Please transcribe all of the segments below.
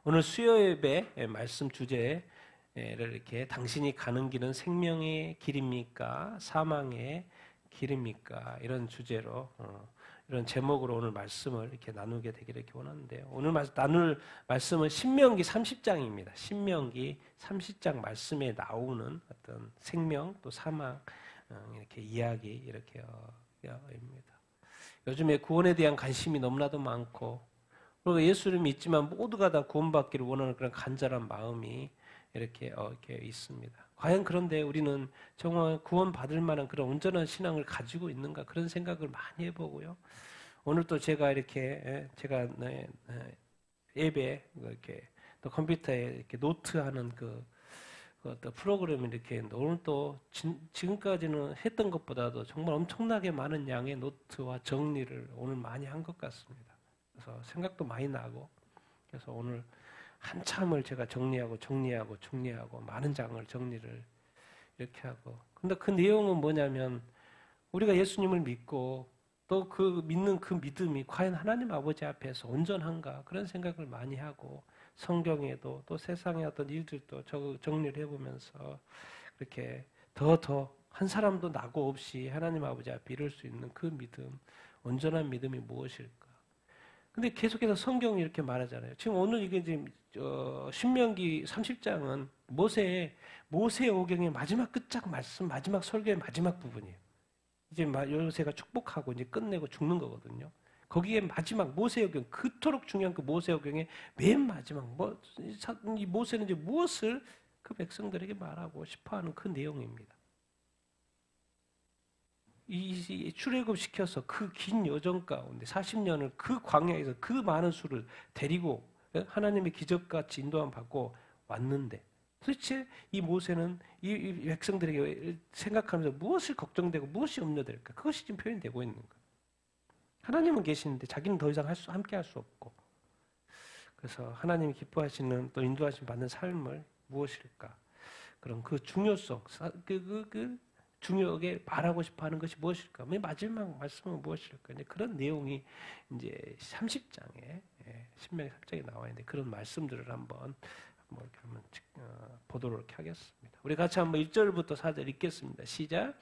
오늘 수요예배 말씀 주제를 이렇게 당신이 가는 길은 생명의 길입니까? 사망의 길입니까? 이런 주제로 이런 제목으로 오늘 말씀을 이렇게 나누게 되기를 이렇게 원하는데요. 오늘 나눌 말씀은 신명기 30장입니다. 신명기 30장 말씀에 나오는 어떤 생명 또 사망 이렇게 이야기 이렇게입니다. 요즘에 구원에 대한 관심이 너무나도 많고 그리고 예수를 믿지만 모두가 다 구원받기를 원하는 그런 간절한 마음이 이렇게 있습니다. 과연 그런데 우리는 정말 구원받을 만한 그런 온전한 신앙을 가지고 있는가 그런 생각을 많이 해보고요. 오늘 또 제가 제가 앱에 이렇게 또 컴퓨터에 이렇게 노트하는 또 프로그램이 이렇게 있는데 오늘 또 지금까지는 했던 것보다도 정말 엄청나게 많은 양의 노트와 정리를 오늘 많이 한 것 같습니다. 그래서 생각도 많이 나고 그래서 오늘 한참을 제가 정리하고 많은 장을 정리를 이렇게 하고 근데 그 내용은 뭐냐면 우리가 예수님을 믿고 또 그 믿는 그 믿음이 과연 하나님 아버지 앞에서 온전한가 그런 생각을 많이 하고 성경에도 또 세상의 어떤 일들도 정리를 해보면서 그렇게 더 한 사람도 낙오 없이 하나님 아버지 앞에 이룰 수 있는 그 믿음 온전한 믿음이 무엇일까? 근데 계속해서 성경이 이렇게 말하잖아요. 지금 오늘 이게 지금 신명기 30장은 모세의 오경의 마지막 끝장 말씀, 마지막 설교의 마지막 부분이에요. 이제 요새가 축복하고 이제 끝내고 죽는 거거든요. 거기에 마지막 모세오경, 그토록 중요한 그 모세오경의 맨 마지막 이 모세는 이제 무엇을 그 백성들에게 말하고 싶어하는 그 내용입니다. 이 출애굽 시켜서 그 긴 여정 가운데 40년을 그 광야에서 그 많은 수를 데리고 하나님의 기적같이 인도함 받고 왔는데 도대체 이 모세는 이 백성들에게 생각하면서 무엇을 걱정되고 무엇이 염려될까? 그것이 지금 표현되고 있는 거예요. 하나님은 계시는데 자기는 더 이상 함께 할 수 없고 그래서 하나님이 기뻐하시는 또 인도하심 받는 삶을 무엇일까? 그런 그 중요성, 그 중요하게 말하고 싶어하는 것이 무엇일까? 마지막 말씀은 무엇일까? 이제 그런 내용이 이제 30장에 신명기 30장에 나와 있는데 그런 말씀들을 한번 보도록 하겠습니다. 우리 같이 한번 1절부터 4절 읽겠습니다. 시작.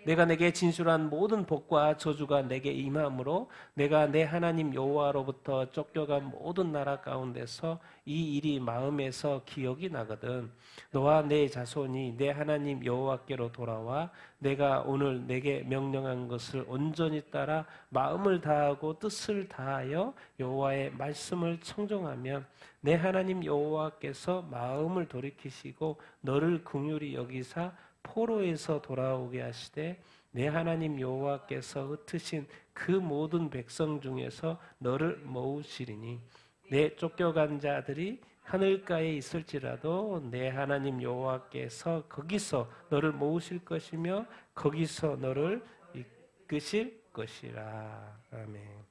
내가 내게 진술한 모든 복과 저주가 내게 임함으로 내가 내 하나님 여호와로부터 쫓겨간 모든 나라 가운데서 이 일이 마음에서 기억이 나거든. 너와 내 자손이 내 하나님 여호와께로 돌아와 내가 오늘 내게 명령한 것을 온전히 따라 마음을 다하고 뜻을 다하여 여호와의 말씀을 청종하면 내 하나님 여호와께서 마음을 돌이키시고 너를 긍휼히 여기사 포로에서 돌아오게 하시되 내 하나님 여호와께서 흩으신 그 모든 백성 중에서 너를 모으시리니 내 쫓겨간 자들이 하늘가에 있을지라도 내 하나님 여호와께서 거기서 너를 모으실 것이며 거기서 너를 이끄실 것이라. 아멘.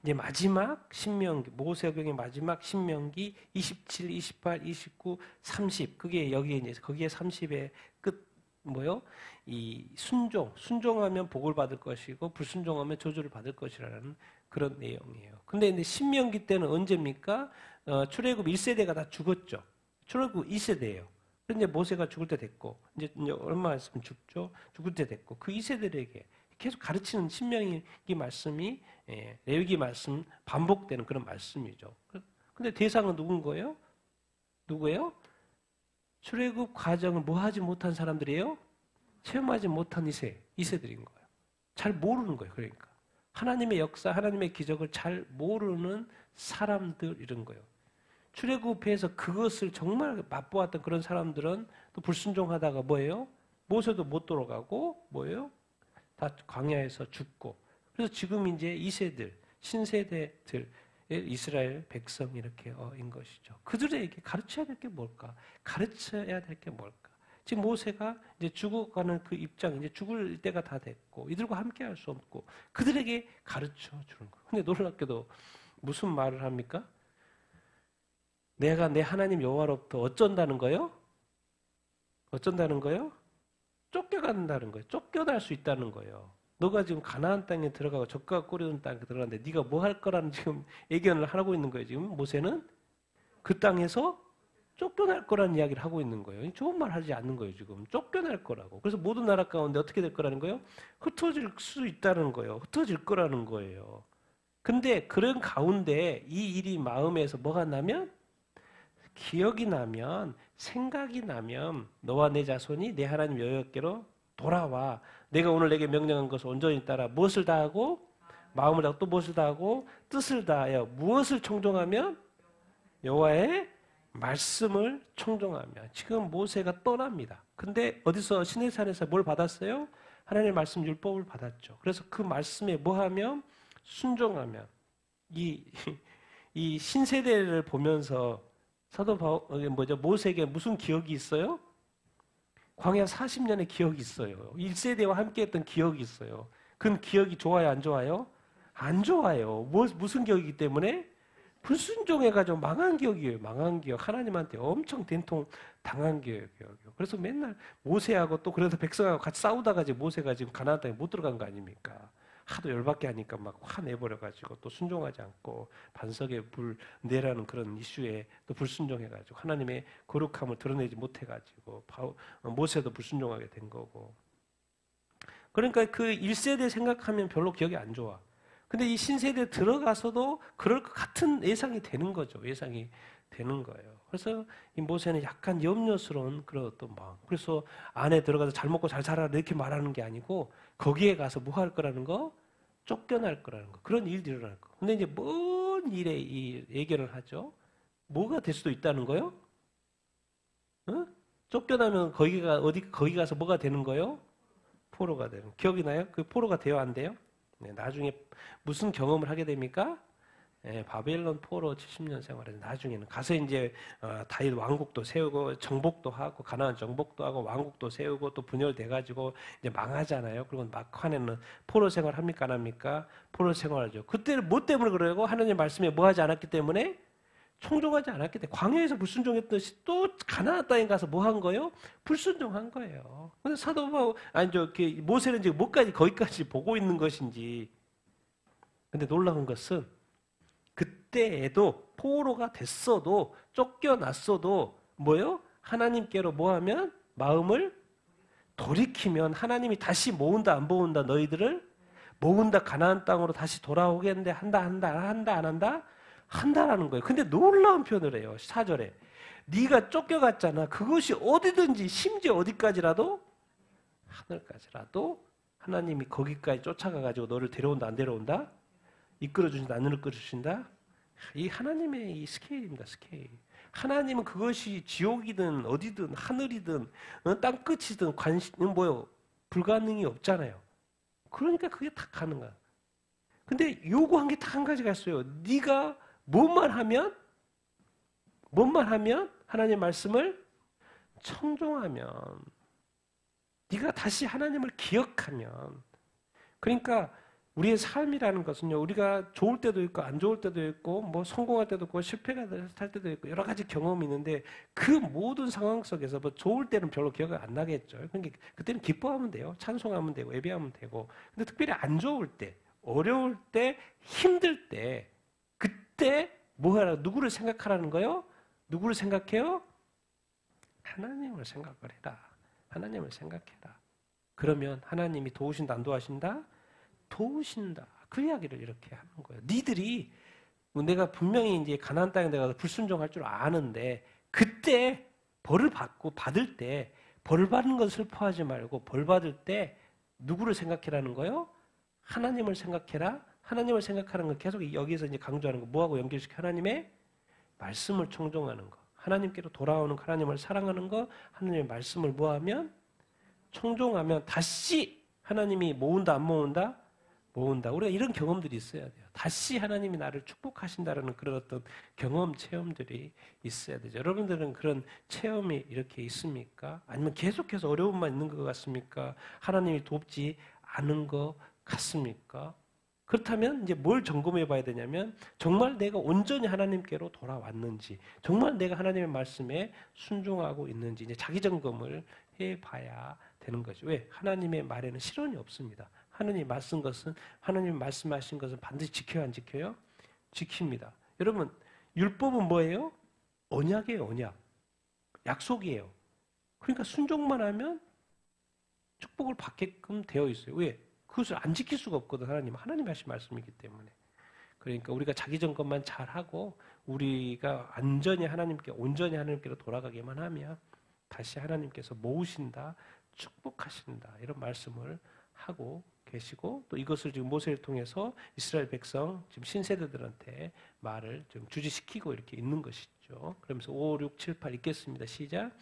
이제 마지막 신명기 모세오경의 마지막 신명기 27, 28, 29, 30 그게 여기에 이제 거기에 30의 끝 뭐요? 이 순종하면 복을 받을 것이고 불순종하면 저주를 받을 것이라는 그런 내용이에요. 근데 신명기 때는 언제입니까? 출애굽 1세대가 다 죽었죠. 출애굽 2세대예요. 그런데 모세가 죽을 때 됐고 이제 얼마 있으면 죽죠. 죽을 때 됐고 그 2세대들에게 계속 가르치는 신명기 말씀이 레위기 말씀 반복되는 그런 말씀이죠. 근데 대상은 누군 거예요? 누구예요? 출애굽 과정을 뭐 하지 못한 사람들이에요? 체험하지 못한 2세들인 거예요. 잘 모르는 거예요. 그러니까 하나님의 역사, 하나님의 기적을 잘 모르는 사람들 이런 거예요. 출애굽해서 그것을 정말 맛보았던 그런 사람들은 또 불순종하다가 뭐예요? 모세도 못 돌아가고 뭐예요? 다 광야에서 죽고 그래서 지금 이제 2세들 신세대들 이스라엘 백성 이렇게 인 것이죠. 그들에게 가르쳐야 될 게 뭘까? 가르쳐야 될 게 뭘까? 지금 모세가 이제 죽어가는 그 입장 이제 죽을 때가 다 됐고 이들과 함께 할 수 없고 그들에게 가르쳐 주는 거예요. 근데 놀랍게도 무슨 말을 합니까? 내가 내 하나님 여호와로부터 어쩐다는 거예요? 어쩐다는 거예요? 쫓겨간다는 거예요. 쫓겨날 수 있다는 거예요. 너가 지금 가나안 땅에 들어가고 적과 꼬리는 땅에 들어가는데 네가 뭐 할 거라는 지금 예견을 하고 있는 거예요. 지금 모세는 그 땅에서 쫓겨날 거라는 이야기를 하고 있는 거예요. 좋은 말 하지 않는 거예요, 지금. 쫓겨날 거라고. 그래서 모든 나라 가운데 어떻게 될 거라는 거예요? 흩어질 수 있다는 거예요. 흩어질 거라는 거예요. 근데 그런 가운데 이 일이 마음에서 뭐가 나면? 기억이 나면, 생각이 나면 너와 내 자손이 내 하나님 여호와께로 돌아와. 내가 오늘 내게 명령한 것을 온전히 따라 무엇을 다하고? 마음을 다하고 또 무엇을 다하고? 뜻을 다하여 무엇을 청종하면? 여호와의 말씀을 청종하면. 지금 모세가 떠납니다. 근데 어디서 시내산에서 뭘 받았어요? 하나님의 말씀 율법을 받았죠. 그래서 그 말씀에 뭐하면? 순종하면. 이 신세대를 보면서 모세에게 무슨 기억이 있어요? 광야 40년의 기억이 있어요. 1세대와 함께했던 기억이 있어요. 그 기억이 좋아요, 안 좋아요? 안 좋아요. 무슨 기억이기 때문에? 불순종해가지고 망한 기억이에요. 망한 기억. 하나님한테 엄청 된통 당한 기억이에요. 그래서 맨날 모세하고 또 그래서 백성하고 같이 싸우다가 이제 모세가 지금 가나안 땅에 못 들어간 거 아닙니까? 하도 열받게 하니까 막 화내버려가지고 또 순종하지 않고 반석에 불 내라는 그런 이슈에 또 불순종해가지고 하나님의 거룩함을 드러내지 못해가지고 모세도 불순종하게 된 거고. 그러니까 그 1세대 생각하면 별로 기억이 안 좋아. 근데 이 신세대 들어가서도 그럴 것 같은 예상이 되는 거죠. 예상이 되는 거예요. 그래서 이 모세는 약간 염려스러운 그런 어떤 마음. 그래서 안에 들어가서 잘 먹고 잘 살아라 이렇게 말하는 게 아니고 거기에 가서 뭐 할 거라는 거? 쫓겨날 거라는 거. 그런 일들이 일어날 거. 근데 이제 뭔 일에 이 예견을 하죠? 뭐가 될 수도 있다는 거요? 어? 쫓겨나면 거기 가서 뭐가 되는 거요? 포로가 되는. 기억이 나요? 그 포로가 돼요, 안 돼요? 네, 나중에 무슨 경험을 하게 됩니까? 바벨론 포로 70년 생활해서 나중에는 가서 이제 다윗 왕국도 세우고 정복도 하고 가나안 정복도 하고 왕국도 세우고 또 분열돼가지고 이제 망하잖아요. 그리고 막판에는 포로 생활 합니까 안 합니까? 포로 생활하죠. 그때는 뭐 때문에 그러고 하나님 말씀에 뭐 하지 않았기 때문에 청종하지 않았기 때문에 광야에서 불순종했듯이 또 가나안 땅에 가서 뭐 한 거예요? 불순종한 거예요. 근데 사도 모세는 지금 뭐까지 거기까지 보고 있는 것인지. 근데 놀라운 것은 그때에도 포로가 됐어도 쫓겨났어도 뭐요? 하나님께로 뭐하면 마음을 돌이키면 하나님이 다시 모은다 안 모은다 너희들을 모은다 가나안 땅으로 다시 돌아오겠는데 한다 안 한다? 한다라는 거예요. 근데 놀라운 표현을 해요. 4절에 네가 쫓겨갔잖아. 그것이 어디든지 심지어 어디까지라도 하늘까지라도 하나님이 거기까지 쫓아가가지고 너를 데려온다 안 데려온다? 이끌어주신다 안 이끌어주신다? 이 하나님의 이 스케일입니다. 스케일. 하나님은 그것이 지옥이든 어디든 하늘이든 땅끝이든 불가능이 없잖아요. 그러니까 그게 다 가능한. 근데 요구한 게 딱 한 가지가 있어요. 네가 뭐만 하면 하나님 말씀을 청종하면 네가 다시 하나님을 기억하면. 그러니까 우리의 삶이라는 것은요, 우리가 좋을 때도 있고 안 좋을 때도 있고 뭐 성공할 때도 있고 실패가 할 때도 있고 여러 가지 경험이 있는데 그 모든 상황 속에서 뭐 좋을 때는 별로 기억이 안 나겠죠. 그러니까 그때는 기뻐하면 돼요. 찬송하면 되고 예배하면 되고. 근데 특별히 안 좋을 때, 어려울 때, 힘들 때 그때 누구를 생각하라는 거요? 누구를 생각해요? 하나님을 생각을 해라. 하나님을 생각해라. 그러면 하나님이 도우신다 안 도와신다? 도우신다. 그 이야기를 이렇게 하는 거예요. 니들이 내가 분명히 이제 가나안 땅에 내가 불순종할 줄 아는데 그때 벌을 받을 때 벌 받는 건 슬퍼하지 말고 벌 받을 때 누구를 생각해라는 거요? 하나님을 생각해라. 하나님을 생각하는 건 계속 여기서 이제 강조하는 거 뭐하고 연결시켜? 하나님의 말씀을 청종하는 거. 하나님께로 돌아오는 하나님을 사랑하는 거. 하나님의 말씀을 뭐하면? 청종하면 다시 하나님이 모은다 안 모은다? 모은다. 우리가 이런 경험들이 있어야 돼요. 다시 하나님이 나를 축복하신다라는 그런 어떤 경험, 체험들이 있어야 되죠. 여러분들은 그런 체험이 이렇게 있습니까? 아니면 계속해서 어려움만 있는 것 같습니까? 하나님이 돕지 않은 것 같습니까? 그렇다면 이제 뭘 점검해 봐야 되냐면 정말 내가 온전히 하나님께로 돌아왔는지, 정말 내가 하나님의 말씀에 순종하고 있는지 이제 자기 점검을 해 봐야 되는 거죠. 왜? 하나님의 말에는 실언이 없습니다. 하나님이 말씀하신 것은 반드시 지켜야 안 지켜요? 지킵니다. 여러분, 율법은 뭐예요? 언약이에요, 언약. 약속이에요. 그러니까 순종만 하면 축복을 받게끔 되어 있어요. 왜? 그것을 안 지킬 수가 없거든, 하나님 하신 말씀이기 때문에. 그러니까 우리가 자기 전것만 잘하고 우리가 온전히 하나님께로 돌아가기만 하면 다시 하나님께서 모으신다, 축복하신다 이런 말씀을 하고 계시고, 또 이것을 지금 모세를 통해서 이스라엘 백성 지금 신세대들한테 말을 좀 주지시키고 이렇게 있는 것이죠. 그러면서 5, 6, 7, 8 읽겠습니다. 시작.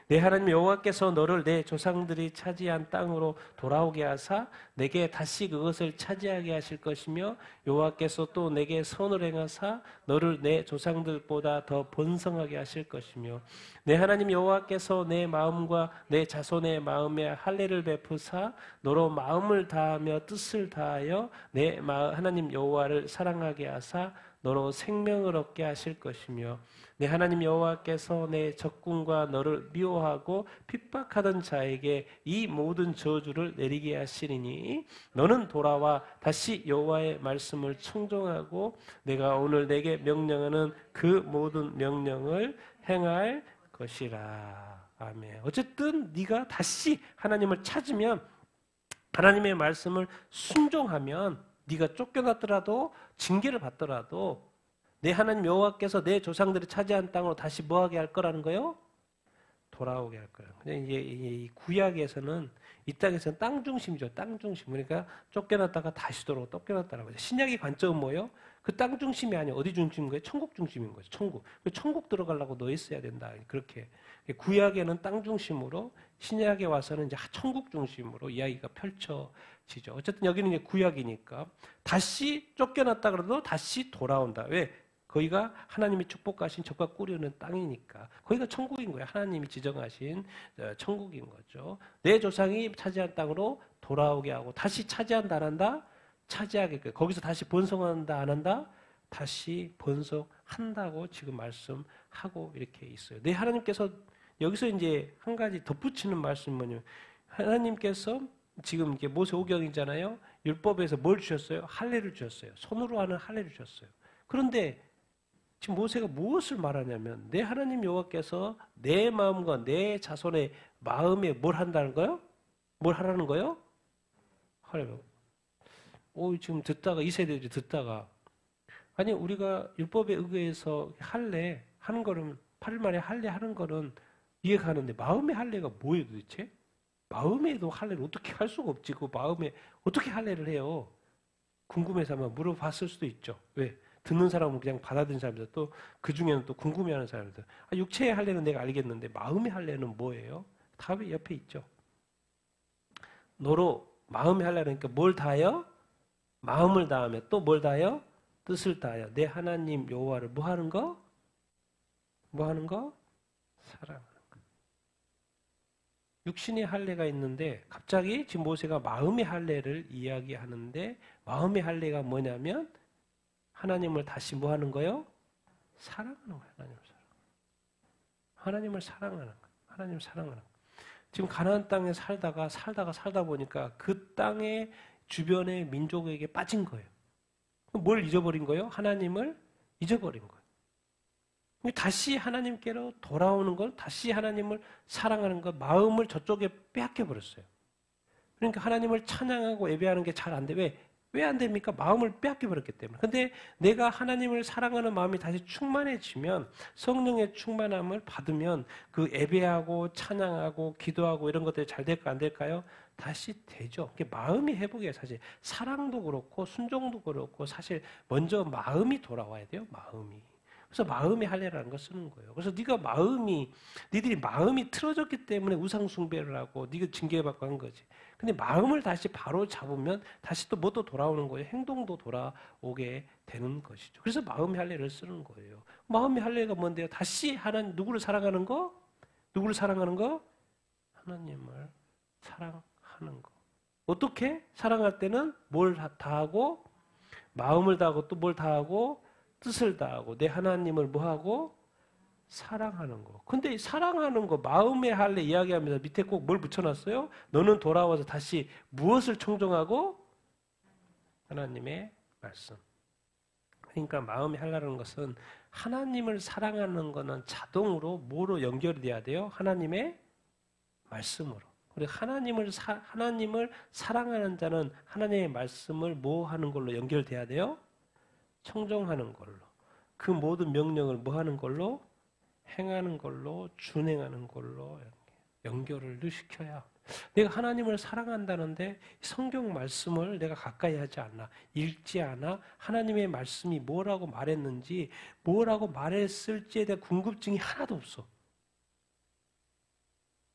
내 하나님 여호와께서 너를 내 조상들이 차지한 땅으로 돌아오게 하사 내게 다시 그것을 차지하게 하실 것이며, 여호와께서 또 내게 선을 행하사 너를 내 조상들보다 더 번성하게 하실 것이며, 내 하나님 여호와께서 내 마음과 내 자손의 마음에 할례를 베푸사 너로 마음을 다하며 뜻을 다하여 내 하나님 여호와를 사랑하게 하사 너로 생명을 얻게 하실 것이며, 내 하나님 여호와께서 내 적군과 너를 미워하고 핍박하던 자에게 이 모든 저주를 내리게 하시리니 너는 돌아와 다시 여호와의 말씀을 청종하고 내가 오늘 내게 명령하는 그 모든 명령을 행할 것이라. 아멘. 어쨌든 네가 다시 하나님을 찾으면, 하나님의 말씀을 순종하면, 네가 쫓겨났더라도 징계를 받더라도 내 하나님 여호와께서 내 조상들이 차지한 땅으로 다시 뭐하게 할 거라는 거요? 돌아오게 할 거예요. 근데 이제 이 구약에서는, 이 땅에서는 땅 중심이죠. 땅 중심. 그러니까 쫓겨났다가 다시 돌아오고 쫓겨났다라고 하죠. 신약의 관점은 뭐예요? 그 땅 중심이 아니에요. 어디 중심인 거예요? 천국 중심인 거죠. 천국. 천국 들어가려고 너 있어야 된다. 그렇게. 구약에는 땅 중심으로, 신약에 와서는 이제 천국 중심으로 이야기가 펼쳐지죠. 어쨌든 여기는 이제 구약이니까 다시 쫓겨났다 그래도 다시 돌아온다. 왜? 거기가 하나님이 축복하신 적과 꿀이는 땅이니까 거기가 천국인 거예요. 하나님이 지정하신 천국인 거죠. 내 조상이 차지한 땅으로 돌아오게 하고, 다시 차지한다 안 한다? 차지하게. 거기서 다시 번성한다 안 한다? 다시 번성한다고 지금 말씀하고 이렇게 있어요. 내 하나님께서 여기서 이제 한 가지 덧붙이는 말씀은 뭐냐면, 하나님께서 지금 이게 모세 오경이잖아요. 율법에서 뭘 주셨어요? 할례를 주셨어요. 손으로 하는 할례를 주셨어요. 그런데 지금 모세가 무엇을 말하냐면, 내 하나님 여호와께서 내 마음과 내 자손의 마음에 뭘 한다는 거요? 뭘 하라는 거요? 하라고. 지금 듣다가, 이 세대들이 듣다가, 아니 우리가 율법에 의거해서 할례 하는 거는, 8일 만에 할례 하는 거는 이해가는데 마음의 할례가 뭐예요 도대체? 마음에도 할례를 어떻게 할 수가 없지. 그 마음에 어떻게 할례를 해요? 궁금해서 아마 물어봤을 수도 있죠. 왜? 듣는 사람은 그냥 받아들인 사람들, 또 그 중에는 또 궁금해하는 사람들. 육체의 할례는 내가 알겠는데 마음의 할례는 뭐예요? 답이 옆에 있죠. 너로 마음의 할례니까 뭘 다하여? 마음을 다하며 또 뭘 다하여? 뜻을 다하여 내 하나님 여호와를 뭐 하는 거? 뭐 하는 거? 사랑하는 거. 육신의 할례가 있는데 갑자기 지금 모세가 마음의 할례를 이야기하는데, 마음의 할례가 뭐냐면 하나님을 다시 뭐 하는 거요? 사랑하는 거예요. 하나님을 사랑하는 거예요. 하나님을 사랑하는 거예요. 지금 가나안 땅에 살다 보니까 그 땅의 주변의 민족에게 빠진 거예요. 뭘 잊어버린 거예요? 하나님을 잊어버린 거예요. 다시 하나님께로 돌아오는 걸, 다시 하나님을 사랑하는 것, 마음을 저쪽에 빼앗겨 버렸어요. 그러니까 하나님을 찬양하고 예배하는 게 잘 안 돼. 왜 안 됩니까? 마음을 빼앗겨 버렸기 때문에. 근데 내가 하나님을 사랑하는 마음이 다시 충만해지면, 성령의 충만함을 받으면 그 예배하고 찬양하고 기도하고 이런 것들이 잘 될까 안 될까요? 다시 되죠. 마음이 회복이에요. 사실 사랑도 그렇고 순종도 그렇고 사실 먼저 마음이 돌아와야 돼요. 마음이. 그래서 마음의 할례라는 걸 쓰는 거예요. 그래서 니들이 마음이 틀어졌기 때문에 우상 숭배를 하고 네가 징계받고 한 거지. 근데 마음을 다시 바로 잡으면 다시 또 뭐도 돌아오는 거예요. 행동도 돌아오게 되는 것이죠. 그래서 마음의 할례를 쓰는 거예요. 마음의 할례가 뭔데요? 다시 누구를 사랑하는 거? 누구를 사랑하는 거? 하나님을 사랑하는 거. 어떻게? 사랑할 때는 뭘 다하고? 마음을 다하고 또 뭘 다하고? 뜻을 다하고 내 하나님을 뭐하고? 사랑하는 거. 근데 사랑하는 거, 마음의 할례 이야기하면서 밑에 꼭 뭘 붙여놨어요? 너는 돌아와서 다시 무엇을 청종하고? 하나님의 말씀. 그러니까 마음이 하려는 것은 하나님을 사랑하는 것은 자동으로 뭐로 연결이 돼야 돼요? 하나님의 말씀으로. 그리고 하나님을 사랑하는 자는 하나님의 말씀을 뭐 하는 걸로 연결돼야 돼요? 청종하는 걸로. 그 모든 명령을 뭐 하는 걸로? 행하는 걸로, 준행하는 걸로 연결을 시켜야. 내가 하나님을 사랑한다는데 성경 말씀을 내가 가까이 하지 않나, 읽지 않아, 하나님의 말씀이 뭐라고 말했는지, 뭐라고 말했을지에 대한 궁금증이 하나도 없어.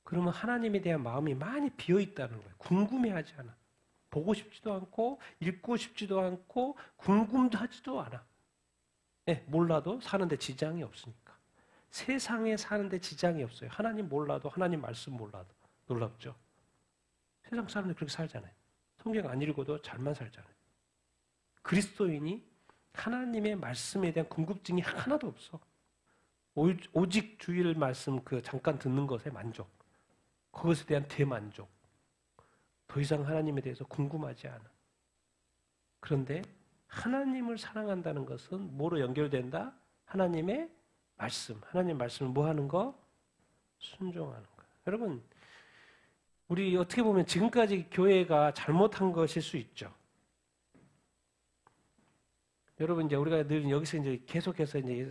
그러면 하나님에 대한 마음이 많이 비어있다는 거예요. 궁금해하지 않아. 보고 싶지도 않고, 읽고 싶지도 않고, 궁금도 하지도 않아. 네, 몰라도 사는데 지장이 없으니까. 세상에 사는데 지장이 없어요. 하나님 몰라도, 하나님 말씀 몰라도. 놀랍죠? 세상 사람들이 그렇게 살잖아요. 성경 안 읽어도 잘만 살잖아요. 그리스도인이 하나님의 말씀에 대한 궁금증이 하나도 없어. 오직 주일 말씀 잠깐 듣는 것에 만족. 그것에 대한 대만족. 더 이상 하나님에 대해서 궁금하지 않아. 그런데 하나님을 사랑한다는 것은 뭐로 연결된다? 하나님의 말씀. 하나님의 말씀을 뭐 하는 거? 순종하는 거. 여러분, 우리 어떻게 보면 지금까지 교회가 잘못한 것일 수 있죠. 여러분, 이제 우리가 늘 여기서 이제 계속해서 이제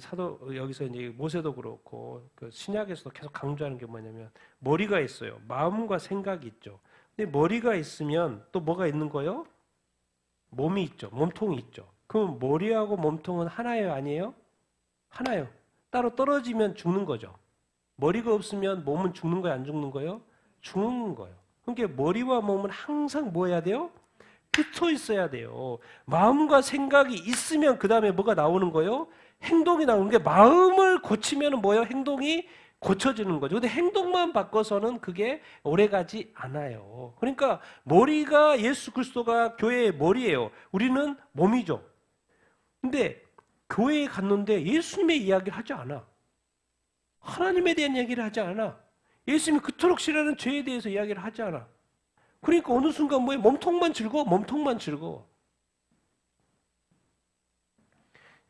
여기서 이제 모세도 그렇고, 신약에서도 계속 강조하는 게 뭐냐면, 머리가 있어요. 마음과 생각이 있죠. 근데 머리가 있으면 또 뭐가 있는 거예요? 몸이 있죠. 몸통이 있죠. 그럼 머리하고 몸통은 하나예요? 아니에요? 하나예요. 따로 떨어지면 죽는 거죠. 머리가 없으면 몸은 죽는 거예요? 안 죽는 거예요? 죽는 거예요. 그러니까 머리와 몸은 항상 뭐 해야 돼요? 붙어 있어야 돼요. 마음과 생각이 있으면 그 다음에 뭐가 나오는 거예요? 행동이 나오는 게 마음을 고치면 뭐예요? 행동이 고쳐지는 거죠. 근데 행동만 바꿔서는 그게 오래가지 않아요. 그러니까 머리가 예수 그리스도가 교회의 머리예요. 우리는 몸이죠. 근데 교회에 갔는데 예수님의 이야기를 하지 않아. 하나님에 대한 이야기를 하지 않아. 예수님이 그토록 싫어하는 죄에 대해서 이야기를 하지 않아. 그러니까 어느 순간 뭐예요? 몸통만 즐거워.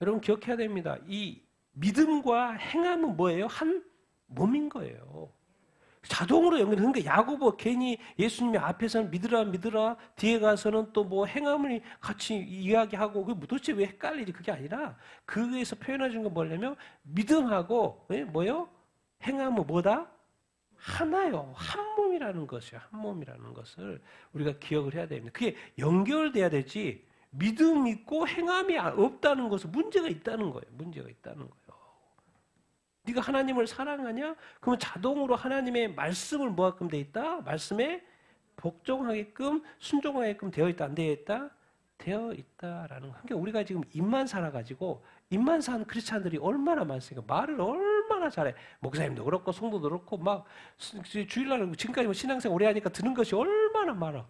여러분 기억해야 됩니다. 이 믿음과 행함은 뭐예요? 한 몸인 거예요. 자동으로 연결되는 게 야고보 괜히 예수님이 앞에서는 믿으라 뒤에 가서는 또 뭐 행함을 같이 이야기하고 그게 도대체 왜 헷갈리지? 그게 아니라 그에서 표현해 준 건 뭐냐면 믿음하고 뭐예요? 행함은 뭐다? 하나요. 한 몸이라는 것이요. 한 몸이라는 것을 우리가 기억을 해야 됩니다. 그게 연결돼야 되지 믿음 있고 행함이 없다는 것은 문제가 있다는 거예요. 문제가 있다는 거예요. 네가 하나님을 사랑하냐? 그러면 자동으로 하나님의 말씀을 뭐하게끔 돼 있다? 말씀에 복종하게끔 순종하게끔 되어 있다. 안 되어 있다? 되어 있다라는 거. 그러니까 우리가 지금 입만 살아가지고 입만 사는 크리스찬들이 얼마나 많습니까? 말을 얼마나 잘해. 목사님도 그렇고 성도도 그렇고 막 주일날 지금까지 신앙생활 오래 하니까 듣는 것이 얼마나 많아.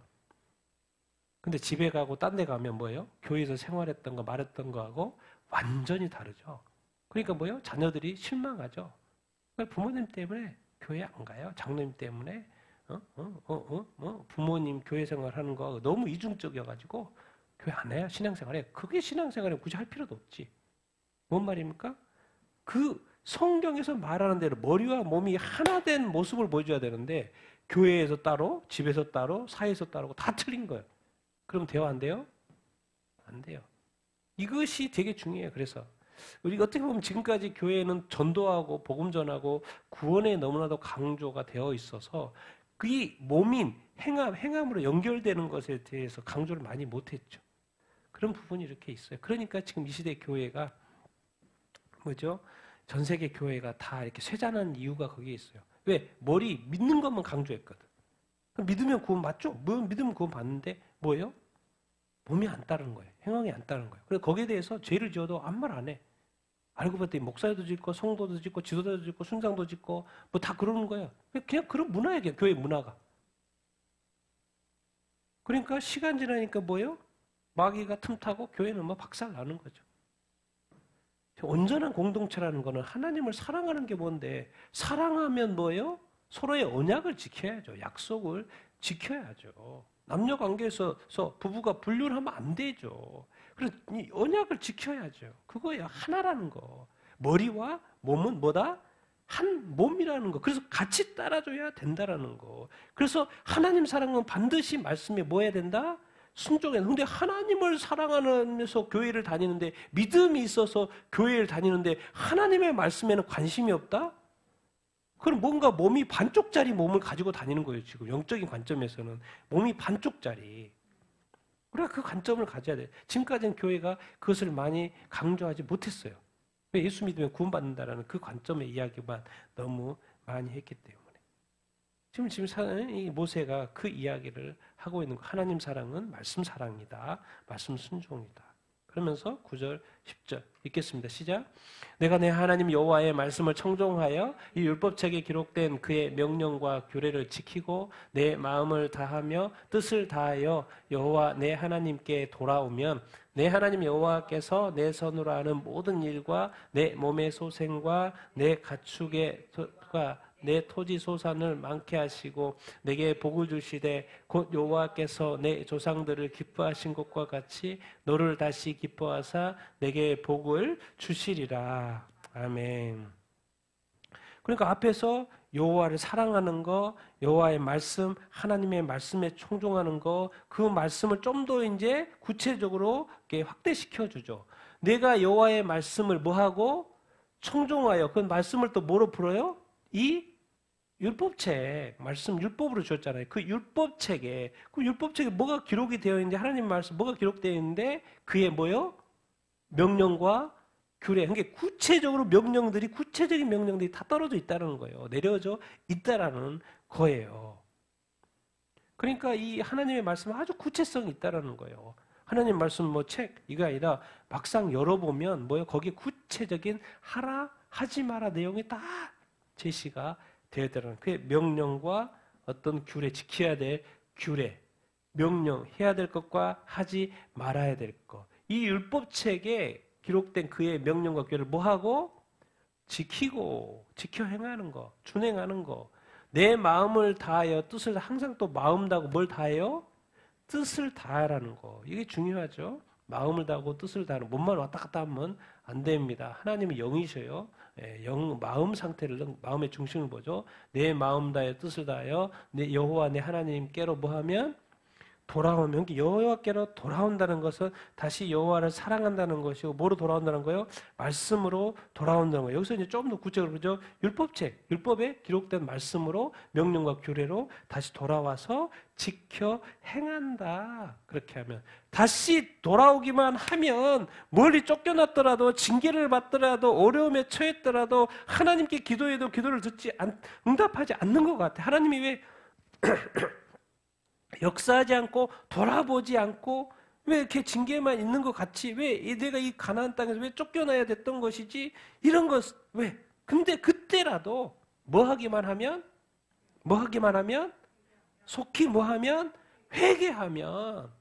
근데 집에 가고 딴 데 가면 뭐예요? 교회에서 생활했던 거 말했던 거하고 완전히 다르죠. 그러니까 뭐예요? 자녀들이 실망하죠. 부모님 때문에 교회 안 가요. 장로님 때문에 부모님 교회 생활하는 거 너무 이중적이어가지고 교회 안 해요. 신앙생활에. 그게 신앙생활에 굳이 할 필요도 없지. 뭔 말입니까? 그 성경에서 말하는 대로 머리와 몸이 하나 된 모습을 보여줘야 되는데 교회에서 따로, 집에서 따로, 사회에서 따로 다 틀린 거예요. 그럼 돼요? 안 돼요? 안 돼요. 이것이 되게 중요해요. 그래서 우리가 어떻게 보면 지금까지 교회는 전도하고 복음 전하고 구원에 너무나도 강조가 되어 있어서 그 몸인 행함으로 연결되는 것에 대해서 강조를 많이 못했죠. 그런 부분이 이렇게 있어요. 그러니까 지금 이 시대 교회가 뭐죠? 전 세계 교회가 다 이렇게 쇠잔한 이유가 거기에 있어요. 왜? 머리 믿는 것만 강조했거든. 믿으면 구원 맞죠? 믿으면 구원 받는데 뭐예요? 몸이 안 따르는 거예요. 행함이 안 따르는 거예요. 그래서 거기에 대해서 죄를 지어도 아무 말 안 해. 알고 봤더니 목사도 짓고 성도도 짓고 지도자도 짓고 순장도 짓고 뭐 다 그러는 거예요. 그냥 그런 문화예요. 교회 문화가. 그러니까 시간 지나니까 뭐예요? 마귀가 틈타고 교회는 뭐 박살 나는 거죠. 온전한 공동체라는 거는 하나님을 사랑하는 게 뭔데 사랑하면 뭐예요? 서로의 언약을 지켜야죠. 약속을 지켜야죠. 남녀 관계에서 부부가 분류를 하면 안 되죠. 그래서 이 언약을 지켜야죠. 그거예요. 하나라는 거. 머리와 몸은 뭐다? 한 몸이라는 거. 그래서 같이 따라줘야 된다라는 거. 그래서 하나님 사랑은 반드시 말씀에 뭐 해야 된다? 순종해야 된다. 근데 하나님을 사랑하면서 교회를 다니는데, 믿음이 있어서 교회를 다니는데 하나님의 말씀에는 관심이 없다? 그럼 뭔가 몸이 반쪽짜리 몸을 가지고 다니는 거예요. 지금 영적인 관점에서는 몸이 반쪽짜리. 우리가 그 관점을 가져야 돼. 지금까지는 교회가 그것을 많이 강조하지 못했어요. 왜? 예수 믿으면 구원받는다라는 그 관점의 이야기만 너무 많이 했기 때문에. 지금 이 모세가 그 이야기를 하고 있는 거. 하나님 사랑은 말씀 사랑이다. 말씀 순종이다. 그러면서 9절, 10절 읽겠습니다. 시작. 내가 내 하나님 여호와의 말씀을 청종하여 이 율법책에 기록된 그의 명령과 규례를 지키고 내 마음을 다하며 뜻을 다하여 여호와 내 하나님께 돌아오면 내 하나님 여호와께서 내 손으로 하는 모든 일과 내 몸의 소생과 내 가축의 내 토지 소산을 많게 하시고 내게 복을 주시되 곧 여호와께서 내 조상들을 기뻐하신 것과 같이 너를 다시 기뻐하사 내게 복을 주시리라. 아멘. 그러니까 앞에서 여호와를 사랑하는 거, 여호와의 말씀, 하나님의 말씀에 충종하는 거, 그 말씀을 좀 더 이제 구체적으로 확대시켜 주죠. 내가 여호와의 말씀을 뭐하고 청종하여 그 말씀을 또 뭐로 풀어요? 이 율법책, 말씀 율법으로 주었잖아요. 그 율법책에 뭐가 기록이 되어 있는지, 하나님 말씀 뭐가 기록되어 있는데 그의 뭐요? 명령과 규례. 그러니까 구체적인 명령들이 다 떨어져 있다는 거예요. 내려져 있다라는 거예요. 그러니까 이 하나님의 말씀은 아주 구체성이 있다라는 거예요. 하나님 말씀 이거 아니라 막상 열어보면 거기에 구체적인 하라, 하지 마라 내용이 다 제시가 되어야 되는 그의 명령과 어떤 규례, 지켜야 될 규례, 명령, 해야 될 것과 하지 말아야 될 것. 이 율법책에 기록된 그의 명령과 규례를 뭐하고? 지키고, 지켜 행하는 거, 준행하는 거. 내 마음을 다하여 뜻을 항상 또 마음 다하고 뭘 다해요? 뜻을 다하라는 거. 이게 중요하죠. 마음을 다하고 뜻을 다하는 몸만 왔다 갔다 하면 안 됩니다. 하나님은 영이셔요. 마음 상태를, 마음의 중심을 보죠. 내 마음 다하여 뜻을 다하여 내 여호와 내 하나님께로 뭐하면 돌아오면, 여호와께로 돌아온다는 것은 다시 여호와를 사랑한다는 것이고, 뭐로 돌아온다는 거예요? 말씀으로 돌아온다는 거예요. 여기서 이제 좀 더 구체적으로 그죠? 율법에 기록된 말씀으로, 명령과 규례로 다시 돌아와서 지켜 행한다. 그렇게 하면, 다시 돌아오기만 하면 멀리 쫓겨났더라도, 징계를 받더라도, 어려움에 처했더라도 하나님께 기도해도 기도를 응답하지 않는 것 같아. 하나님이 왜 역사하지 않고 돌아보지 않고 왜 이렇게 징계만 있는 것 같이, 왜 내가 이 가나안 땅에서 왜 쫓겨나야 됐던 것이지, 이런 것 왜? 근데 그때라도 뭐 하기만 하면 속히 뭐 하면 회개하면,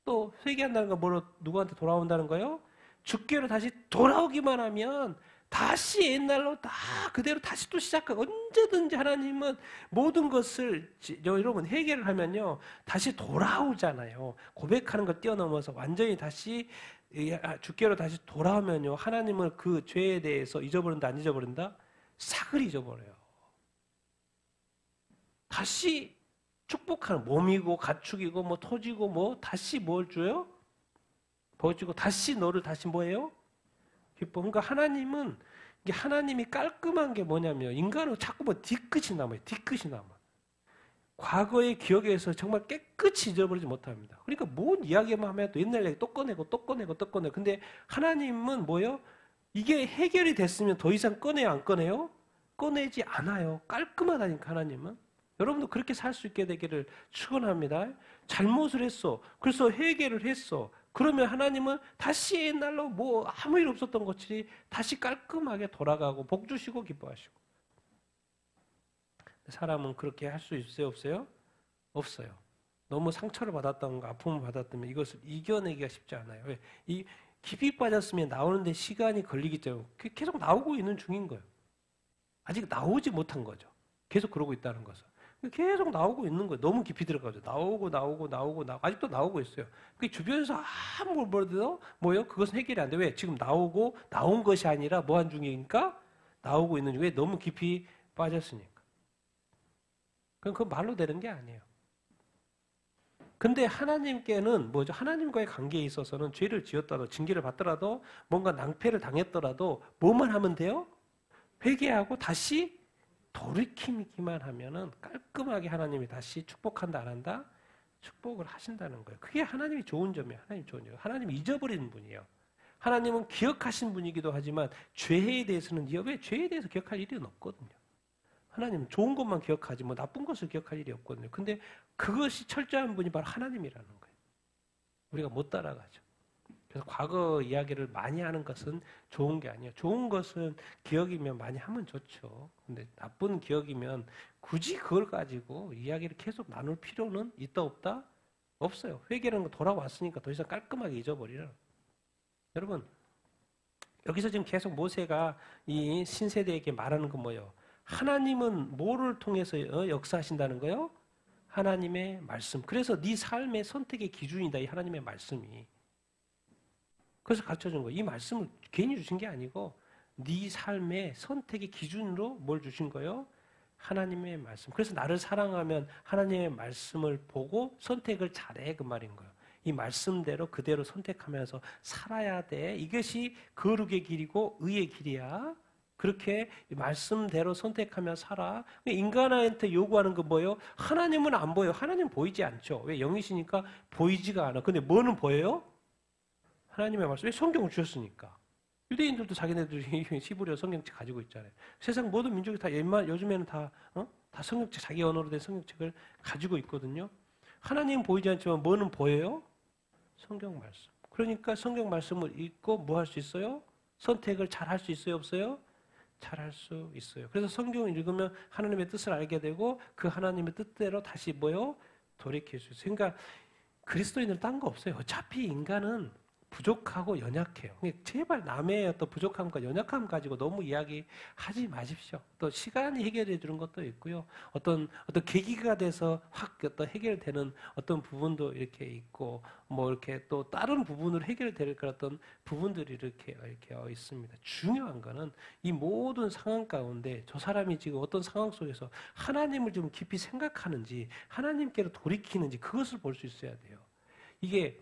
또 회개한다는 건 뭐로 누구한테 돌아온다는 거예요? 주께로 다시 돌아오기만 하면 다시 옛날로 다 그대로 다시 또 시작하고, 언제든지 하나님은 모든 것을 여러분 해결을 하면요 다시 돌아오잖아요. 고백하는 걸 뛰어넘어서 완전히 다시 주께로 다시 돌아오면요, 하나님은 그 죄에 대해서 잊어버린다 안 잊어버린다? 싹을 잊어버려요. 다시 축복하는, 몸이고 가축이고 토지고 다시 뭘 줘요? 보여주고 다시 너를 다시 뭐예요? 기뻐. 그러니까 하나님이 깔끔한 게 뭐냐면, 인간은 자꾸 뒤끝이 남아요. 뒤끝이 남아. 과거의 기억에서 정말 깨끗이 잊어버리지 못합니다. 그러니까 뭔 이야기만 하면 또 옛날 얘기 또 꺼내고. 근데 하나님은 뭐예요? 이게 해결이 됐으면 더 이상 꺼내요, 안 꺼내요? 꺼내지 않아요. 깔끔하다니까 하나님은. 여러분도 그렇게 살 수 있게 되기를 축원합니다. 잘못을 했어. 그래서 해결을 했어. 그러면 하나님은 다시 옛날로 아무 일 없었던 것이 다시 깔끔하게 돌아가고 복 주시고 기뻐하시고. 사람은 그렇게 할 수 있어요, 없어요? 없어요. 너무 상처를 받았던가 아픔을 받았다면 이것을 이겨내기가 쉽지 않아요. 왜? 이 깊이 빠졌으면 나오는데 시간이 걸리기 때문에 계속 나오고 있는 중인 거예요. 아직 나오지 못한 거죠. 계속 그러고 있다는 것은. 계속 나오고 있는 거예요. 너무 깊이 들어가죠. 나오고 아직도 나오고 있어요. 그 주변에서 아무리 뭐래도 뭐요? 그것은 해결이 안 돼. 왜? 지금 나온 것이 아니라 뭐 한 중이니까 나오고 있는 중에 너무 깊이 빠졌으니까. 그럼 그 말로 되는 게 아니에요. 근데 하나님께는 뭐죠? 하나님과의 관계에 있어서는 죄를 지었더라도 징계를 받더라도 뭔가 낭패를 당했더라도 뭐만 하면 돼요? 회개하고 다시 돌이키기만 하면은 깔끔하게 하나님이 다시 축복한다 안 한다? 축복을 하신다는 거예요. 그게 하나님이 좋은 점이에요. 하나님 좋은 점. 하나님이 잊어버리는 분이에요. 하나님은 기억하신 분이기도 하지만 죄에 대해서는 왜 죄에 대해서 기억할 일이 없거든요. 하나님은 좋은 것만 기억하지 뭐 나쁜 것을 기억할 일이 없거든요. 근데 그것이 철저한 분이 바로 하나님이라는 거예요. 우리가 못 따라가죠. 그래서 과거 이야기를 많이 하는 것은 좋은 게 아니에요. 좋은 것은 기억이면 많이 하면 좋죠. 근데 나쁜 기억이면 굳이 그걸 가지고 이야기를 계속 나눌 필요는 있다 없다? 없어요. 회개라는 거 돌아왔으니까 더 이상 깔끔하게 잊어버리라. 여러분 여기서 지금 계속 모세가 이 신세대에게 말하는 건 뭐예요? 하나님은 뭐를 통해서 역사하신다는 거예요? 하나님의 말씀. 그래서 네 삶의 선택의 기준이다. 이 하나님의 말씀이. 그래서 가르쳐준 거예요. 이 말씀을 괜히 주신 게 아니고 네 삶의 선택의 기준으로 뭘 주신 거예요? 하나님의 말씀. 그래서 나를 사랑하면 하나님의 말씀을 보고 선택을 잘해 그 말인 거예요. 이 말씀대로 그대로 선택하면서 살아야 돼. 이것이 거룩의 길이고 의의 길이야. 그렇게 말씀대로 선택하며 살아. 인간한테 요구하는 건 뭐예요? 하나님은 안 보여요. 하나님 보이지 않죠. 왜? 영이시니까 보이지가 않아. 근데 뭐는 보여요? 하나님의 말씀. 왜? 성경을 주셨으니까. 유대인들도 자기네들이 히브리어 성경책 가지고 있잖아요. 세상 모든 민족이 다 요즘에는 다 성경책, 자기 언어로 된 성경책을 가지고 있거든요. 하나님은 보이지 않지만 뭐는 보여요? 성경 말씀. 그러니까 성경 말씀을 읽고 뭐 할 수 있어요? 선택을 잘 할 수 있어요? 없어요? 잘 할 수 있어요. 그래서 성경을 읽으면 하나님의 뜻을 알게 되고 그 하나님의 뜻대로 다시 뭐요? 돌이킬 수 있어요. 그러니까 그리스도인들은 딴 거 없어요. 어차피 인간은 부족하고 연약해요. 제발 남의 어떤 부족함과 연약함 가지고 너무 이야기하지 마십시오. 또 시간이 해결해 주는 것도 있고요. 어떤 계기가 돼서 확 어떤 해결되는 어떤 부분도 이렇게 있고, 뭐 이렇게 또 다른 부분으로 해결될 그런 어떤 부분들이 이렇게 있습니다. 중요한 거는 이 모든 상황 가운데 저 사람이 지금 어떤 상황 속에서 하나님을 좀 깊이 생각하는지, 하나님께로 돌이키는지 그것을 볼 수 있어야 돼요. 이게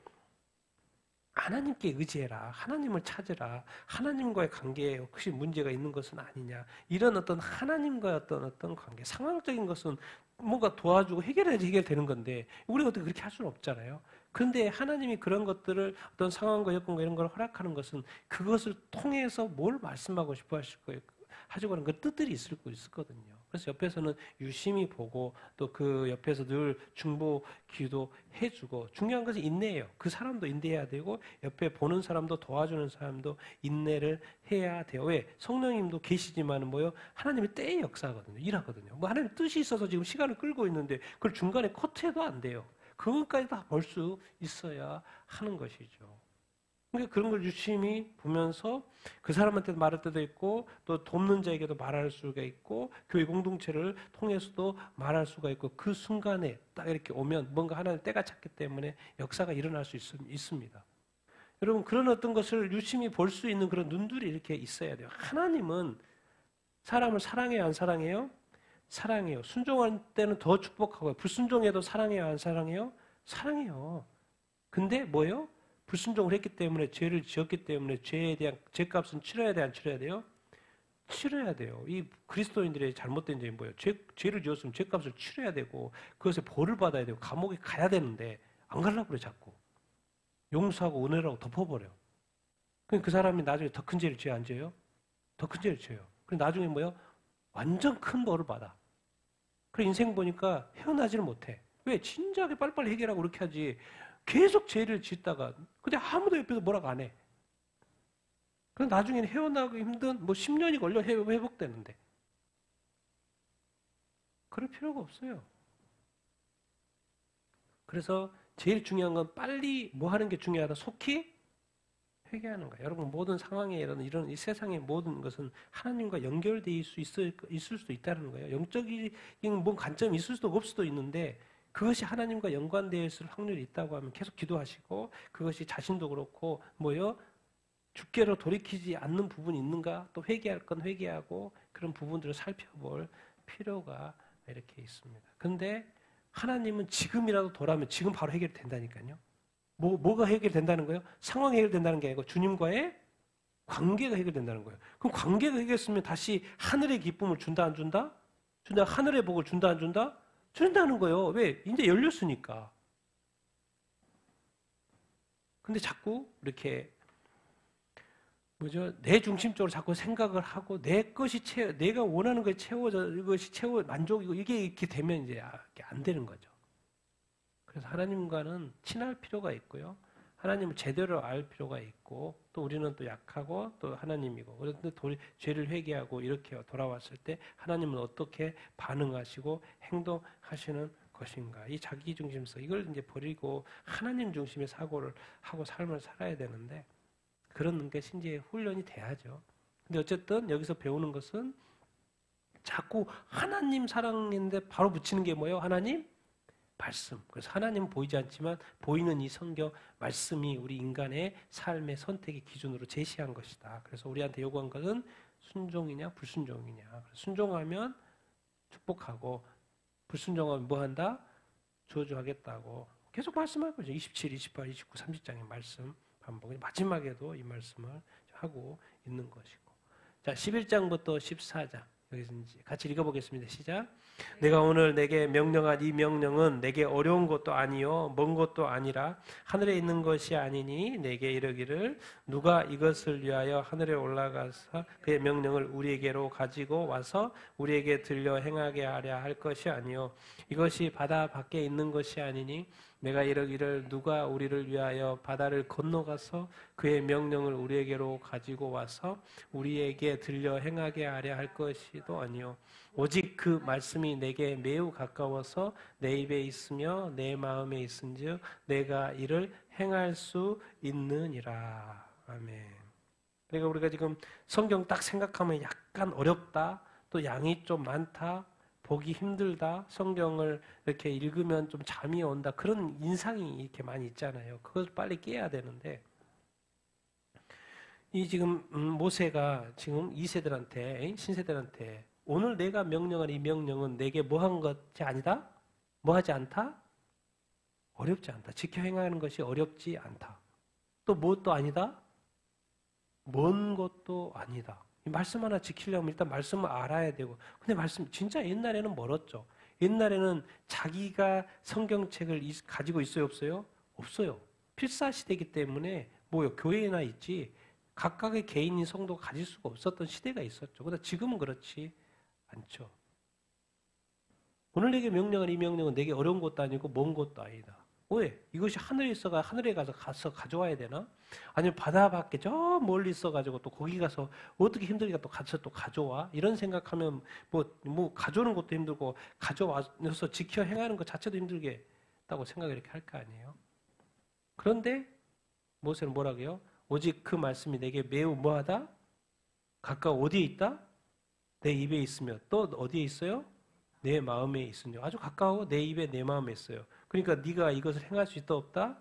하나님께 의지해라. 하나님을 찾으라. 하나님과의 관계에 혹시 문제가 있는 것은 아니냐. 이런 어떤 하나님과의 어떤 관계, 상황적인 것은 뭔가 도와주고 해결해야지 해결되는 건데 우리가 어떻게 그렇게 할 수는 없잖아요. 그런데 하나님이 그런 것들을 어떤 상황과 여건과 이런 걸 허락하는 것은 그것을 통해서 뭘 말씀하고 싶어 하실 거예요. 하시고 하는 그 뜻들이 있을 거거든요. 그래서 옆에서는 유심히 보고 또 그 옆에서 늘 중보 기도 해주고 중요한 것은 인내예요. 그 사람도 인내해야 되고 옆에 보는 사람도 도와주는 사람도 인내를 해야 돼요. 왜? 성령님도 계시지만은 뭐요? 하나님의 때의 역사거든요. 일하거든요. 뭐 하나님 뜻이 있어서 지금 시간을 끌고 있는데 그걸 중간에 커트해도 안 돼요. 그것까지 다 볼 수 있어야 하는 것이죠. 그러니까 그런 걸 유심히 보면서 그 사람한테도 말할 때도 있고 또 돕는 자에게도 말할 수가 있고 교회 공동체를 통해서도 말할 수가 있고 그 순간에 딱 이렇게 오면 뭔가 하나님 때가 찼기 때문에 역사가 일어날 수 있습니다. 여러분 그런 어떤 것을 유심히 볼 수 있는 그런 눈들이 이렇게 있어야 돼요. 하나님은 사람을 사랑해요 안 사랑해요? 사랑해요. 순종할 때는 더 축복하고요. 불순종해도 사랑해요 안 사랑해요? 사랑해요. 근데 뭐예요? 불순종을 했기 때문에 죄를 지었기 때문에 죄에 대한 죄값은 치러야 돼요, 안 치러야 돼요? 치러야 돼요. 이 그리스도인들의 잘못된 점이 뭐예요? 죄를 지었으면 죄값을 치러야 되고 그것에 벌을 받아야 되고 감옥에 가야 되는데 안 가려고 그래 자꾸. 용서하고 은혜라고 덮어버려. 그럼 그 사람이 나중에 더 큰 죄를 지어요, 안 지어요? 더 큰 죄를 지어요. 그럼 나중에 뭐예요? 완전 큰 벌을 받아. 그래 인생 보니까 헤어나지를 못해. 왜? 진작에 빨리빨리 해결하고 그렇게 하지. 계속 죄를 짓다가 근데 아무도 옆에서 뭐라고 안 해. 그럼 나중에는 헤어나기 힘든 뭐 10년이 걸려 회복되는데 그럴 필요가 없어요. 그래서 제일 중요한 건 빨리 뭐 하는 게 중요하다. 속히 회개하는 거예요. 여러분 모든 상황에 이런 이 세상의 모든 것은 하나님과 연결되어 있을 수도 있다는 거예요. 영적인 뭔 관점이 있을 수도 없을 수도 있는데 그것이 하나님과 연관되어 있을 확률이 있다고 하면 계속 기도하시고 그것이 자신도 그렇고 뭐요? 주께로 돌이키지 않는 부분이 있는가? 또 회개할 건 회개하고 그런 부분들을 살펴볼 필요가 이렇게 있습니다. 그런데 하나님은 지금이라도 돌아오면 지금 바로 해결된다니까요. 뭐가 해결된다는 거예요? 상황이 해결된다는 게 아니고 주님과의 관계가 해결된다는 거예요. 그럼 관계가 해결했으면 다시 하늘의 기쁨을 준다 안 준다? 준다. 하늘의 복을 준다 안 준다? 준다는 거예요. 왜? 이제 열렸으니까. 근데 자꾸 이렇게 내 중심적으로 자꾸 생각을 하고 내가 원하는 것이 이것이 만족이고 이게 이렇게 되면 이제 안 되는 거죠. 그래서 하나님과는 친할 필요가 있고요. 하나님을 제대로 알 필요가 있고 또 우리는 또 약하고 또 하나님이고 그런데 죄를 회개하고 이렇게 돌아왔을 때 하나님은 어떻게 반응하시고 행동하시는 것인가. 이 자기중심성 이걸 이제 버리고 하나님 중심의 사고를 하고 삶을 살아야 되는데 그런 게 이제 훈련이 돼야죠. 근데 어쨌든 여기서 배우는 것은 자꾸 하나님 사랑인데 바로 붙이는 게 뭐예요? 하나님 말씀. 그래서 하나님은 보이지 않지만 보이는 이 성경 말씀이 우리 인간의 삶의 선택의 기준으로 제시한 것이다. 그래서 우리한테 요구한 것은 순종이냐 불순종이냐. 순종하면 축복하고 불순종하면 뭐 한다? 저주하겠다고 계속 말씀할 거죠. 27, 28, 29, 30장의 말씀 반복. 마지막에도 이 말씀을 하고 있는 것이고. 자, 11장부터 14장. 여기서 이제 같이 읽어보겠습니다. 시작. 내가 오늘 내게 명령한 이 명령은 내게 어려운 것도 아니요 먼 것도 아니라 하늘에 있는 것이 아니니 내게 이르기를 누가 이것을 위하여 하늘에 올라가서 그의 명령을 우리에게로 가지고 와서 우리에게 들려 행하게 하려 할 것이 아니요 이것이 바다 밖에 있는 것이 아니니 내가 이르기를 누가 우리를 위하여 바다를 건너가서 그의 명령을 우리에게로 가지고 와서 우리에게 들려 행하게 하려 할 것이도 아니요 오직 그 말씀이 내게 매우 가까워서 내 입에 있으며 내 마음에 있은즉 내가 이를 행할 수 있느니라. 아멘. 그러니까 우리가 지금 성경 딱 생각하면 약간 어렵다, 또 양이 좀 많다, 보기 힘들다, 성경을 이렇게 읽으면 좀 잠이 온다, 그런 인상이 이렇게 많이 있잖아요. 그걸 빨리 깨야 되는데, 이 지금 모세가 지금 2세들한테, 신세들한테 오늘 내가 명령한 이 명령은 내게 뭐한 것이 아니다? 뭐하지 않다? 어렵지 않다. 지켜 행하는 것이 어렵지 않다. 또 무엇도 아니다? 먼 것도 아니다. 이 말씀 하나 지키려면 일단 말씀을 알아야 되고, 근데 말씀 진짜 옛날에는 멀었죠. 옛날에는 자기가 성경책을 가지고 있어요, 없어요? 없어요. 필사시대이기 때문에 뭐요? 교회나 있지 각각의 개인인 성도가 가질 수가 없었던 시대가 있었죠. 그러나 지금은 그렇지 않죠. 오늘 내게 명령한 이 명령은 내게 어려운 것도 아니고 먼 것도 아니다. 왜? 이것이 하늘에 있어가 하늘에 가서 가져와야 되나? 아니면 바다 밖에 저 멀리 있어가지고 또 거기 가서 어떻게 힘들게 또 가서 또 가져와? 이런 생각하면 뭐 가져오는 것도 힘들고 가져와서 지켜 행하는 것 자체도 힘들겠다고 생각을 이렇게 할 거 아니에요? 그런데 모세는 뭐라고 해요? 오직 그 말씀이 내게 매우 뭐하다? 가까워. 어디에 있다? 내 입에 있으며 또 어디에 있어요? 내 마음에 있으며. 아주 가까워. 내 입에 내 마음에 있어요. 그러니까 네가 이것을 행할 수 있다 없다?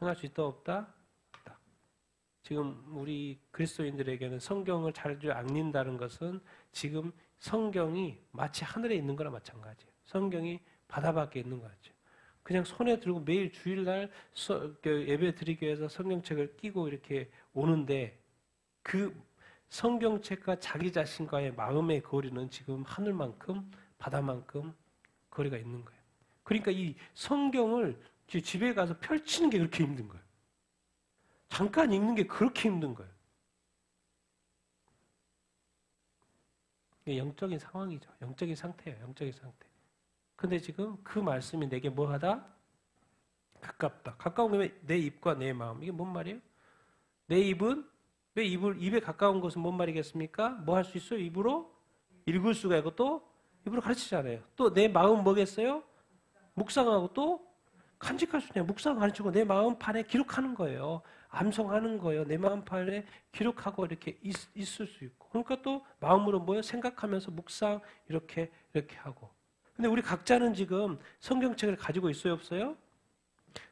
행할 수 있다 없다? 없다. 지금 우리 그리스도인들에게는 성경을 잘 읽는다는 것은 지금 성경이 마치 하늘에 있는 거나 마찬가지예요. 성경이 바다 밖에 있는 거 같죠. 그냥 손에 들고 매일 주일날 예배 드리기 위해서 성경책을 끼고 이렇게 오는데 그 성경책과 자기 자신과의 마음의 거리는 지금 하늘만큼 바다만큼 거리가 있는 거예요. 그러니까 이 성경을 집에 가서 펼치는 게 그렇게 힘든 거예요. 잠깐 읽는 게 그렇게 힘든 거예요. 이게 영적인 상황이죠. 영적인 상태예요. 영적인 상태. 근데 지금 그 말씀이 내게 뭐하다? 가깝다. 가까운 게 내 입과 내 마음. 이게 뭔 말이에요? 내 입은 왜 입에 가까운 것은 뭔 말이겠습니까? 뭐 할 수 있어요? 입으로 읽을 수가 있고 또 입으로 가르치잖아요. 또 내 마음 뭐겠어요? 묵상하고 또 간직할 수 있냐. 묵상 가르치고 내 마음 판에 기록하는 거예요. 암송하는 거예요. 내 마음판에 기록하고 이렇게 있을 수 있고. 그러니까 또 마음으로 뭐예요? 생각하면서 묵상 이렇게 하고. 근데 우리 각자는 지금 성경책을 가지고 있어요, 없어요?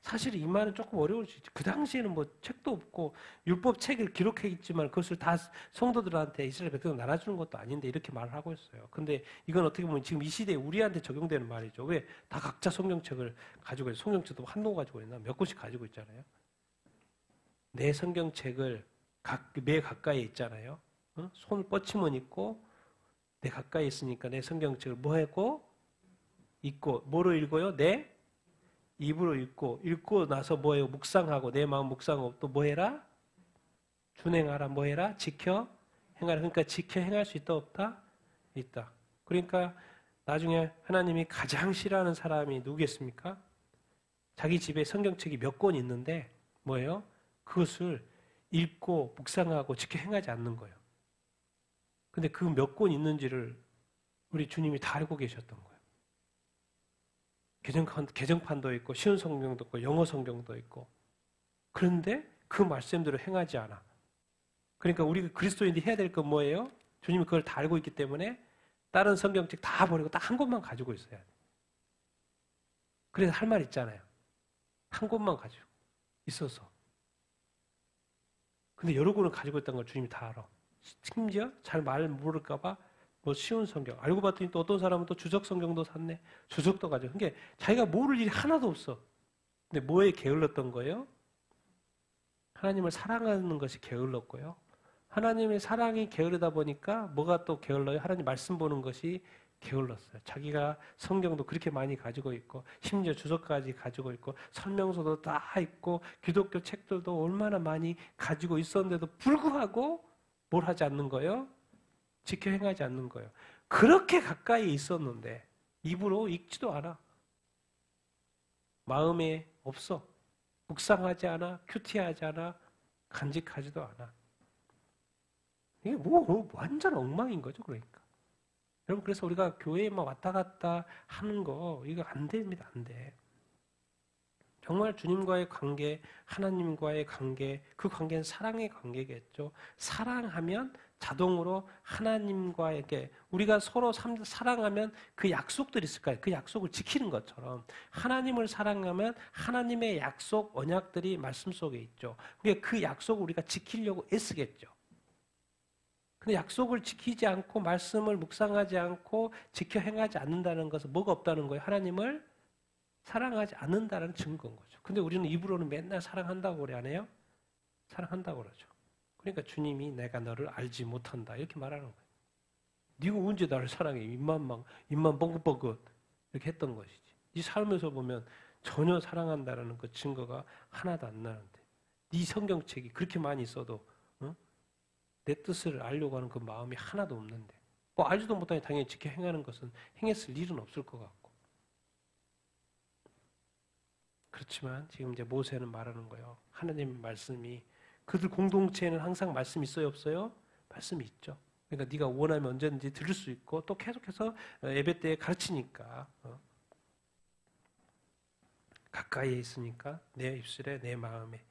사실 이 말은 조금 어려울 수 있죠. 그 당시에는 뭐 책도 없고 율법 책을 기록해 있지만 그것을 다 성도들한테 이스라엘 백성 나눠주는 것도 아닌데 이렇게 말을 하고 있어요. 근데 이건 어떻게 보면 지금 이 시대에 우리한테 적용되는 말이죠. 왜? 다 각자 성경책을 가지고 있어요. 성경책도 한동 가지고 있나? 몇 권씩 가지고 있잖아요. 내 성경책을 매 가까이에 있잖아요. 손을 뻗치면 있고 내 가까이 있으니까 내 성경책을 뭐 하고 읽고 뭐로 읽어요? 내 입으로 읽고 나서 뭐예요? 묵상하고 내 마음 묵상하고 또 뭐 해라? 준행하라. 뭐 해라? 지켜 행하라. 그러니까 지켜 행할 수 있다 없다? 있다. 그러니까 나중에 하나님이 가장 싫어하는 사람이 누구겠습니까? 자기 집에 성경책이 몇 권 있는데 뭐예요? 그것을 읽고 묵상하고 지켜 행하지 않는 거예요. 근데 그 몇 권 있는지를 우리 주님이 다 알고 계셨던 거예요. 개정판도 있고 쉬운 성경도 있고 영어 성경도 있고. 그런데 그 말씀대로 행하지 않아. 그러니까 우리 그리스도인들이 해야 될 건 뭐예요? 주님이 그걸 다 알고 있기 때문에 다른 성경책 다 버리고 딱 한 권만 가지고 있어야 돼. 그래서 할 말 있잖아요. 한 권만 가지고 있어서. 근데 여러 권을 가지고 있다는 걸 주님이 다 알아. 심지어 잘 말 모를까 봐 뭐 쉬운 성경. 알고 봤더니 또 어떤 사람은 또 주석 성경도 샀네. 주석도 가지고. 그러니까 자기가 모를 일이 하나도 없어. 근데 뭐에 게을렀던 거예요? 하나님을 사랑하는 것이 게을렀고요. 하나님의 사랑이 게으르다 보니까 뭐가 또 게을러요? 하나님 말씀 보는 것이 게을렀어요. 자기가 성경도 그렇게 많이 가지고 있고 심지어 주석까지 가지고 있고 설명서도 다 있고 기독교 책들도 얼마나 많이 가지고 있었는데도 불구하고 뭘 하지 않는 거예요? 지켜 행하지 않는 거예요. 그렇게 가까이 있었는데 입으로 읽지도 않아. 마음에 없어. 묵상하지 않아. 큐티하지 않아. 간직하지도 않아. 이게 뭐 완전 엉망인 거죠. 그러니까. 여러분 그래서 우리가 교회에만 왔다 갔다 하는 거 이거 안 됩니다. 안 돼. 정말 주님과의 관계, 하나님과의 관계, 그 관계는 사랑의 관계겠죠. 사랑하면 자동으로 하나님과에게 우리가 서로 사랑하면 그 약속들이 있을 거예요. 그 약속을 지키는 것처럼 하나님을 사랑하면 하나님의 약속, 언약들이 말씀 속에 있죠. 그러니까 그 약속을 우리가 지키려고 애쓰겠죠. 근데 약속을 지키지 않고 말씀을 묵상하지 않고 지켜 행하지 않는다는 것은 뭐가 없다는 거예요? 하나님을 사랑하지 않는다는 증거인 거죠. 근데 우리는 입으로는 맨날 사랑한다고 그래 안 해요? 사랑한다고 그러죠. 그러니까 주님이 내가 너를 알지 못한다 이렇게 말하는 거예요. 네가 언제 나를 사랑해? 입만 뻥긋뻥긋 이렇게 했던 것이지. 네 삶에서 보면 전혀 사랑한다라는 그 증거가 하나도 안 나는데 네 성경책이 그렇게 많이 있어도 내 뜻을 알려고 하는 그 마음이 하나도 없는데 뭐 알지도 못하니 당연히 지켜 행하는 것은 행했을 일은 없을 것 같고 그렇지만 지금 이제 모세는 말하는 거예요. 하나님의 말씀이 그들 공동체에는 항상 말씀이 있어요, 없어요? 말씀이 있죠. 그러니까 네가 원하면 언제든지 들을 수 있고 또 계속해서 예배 때 가르치니까 가까이에 있으니까 내 입술에 내 마음에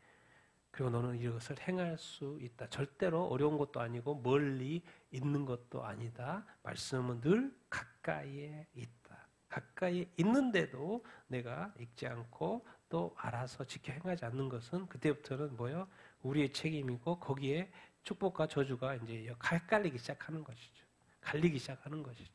그리고 너는 이것을 행할 수 있다. 절대로 어려운 것도 아니고 멀리 있는 것도 아니다. 말씀은 늘 가까이에 있다. 가까이 있는데도 내가 읽지 않고 또 알아서 지켜 행하지 않는 것은 그때부터는 뭐요? 우리의 책임이고 거기에 축복과 저주가 이제 헷갈리기 시작하는 것이죠. 갈리기 시작하는 것이죠.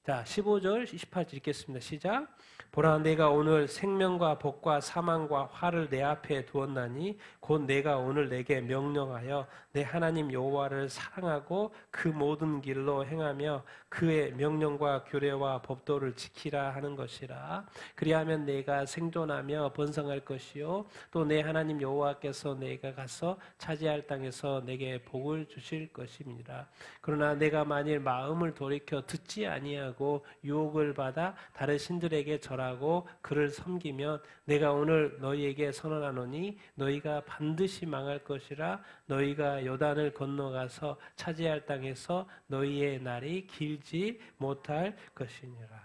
자, 15절, 18절 읽겠습니다. 시작. 보라, 내가 오늘 생명과 복과 사망과 화를 내 앞에 두었나니 곧 내가 오늘 내게 명령하여 내 하나님 여호와를 사랑하고 그 모든 길로 행하며 그의 명령과 규례와 법도를 지키라 하는 것이라. 그리하면 내가 생존하며 번성할 것이요 또 내 하나님 여호와께서 내가 가서 차지할 땅에서 내게 복을 주실 것임이니라. 그러나 내가 만일 마음을 돌이켜 듣지 아니하고 유혹을 받아 다른 신들에게 절하고 그를 섬기면 내가 오늘 너희에게 선언하노니 너희가 반드시 망할 것이라. 너희가 요단을 건너가서 차지할 땅에서 너희의 날이 길지 못할 것이니라.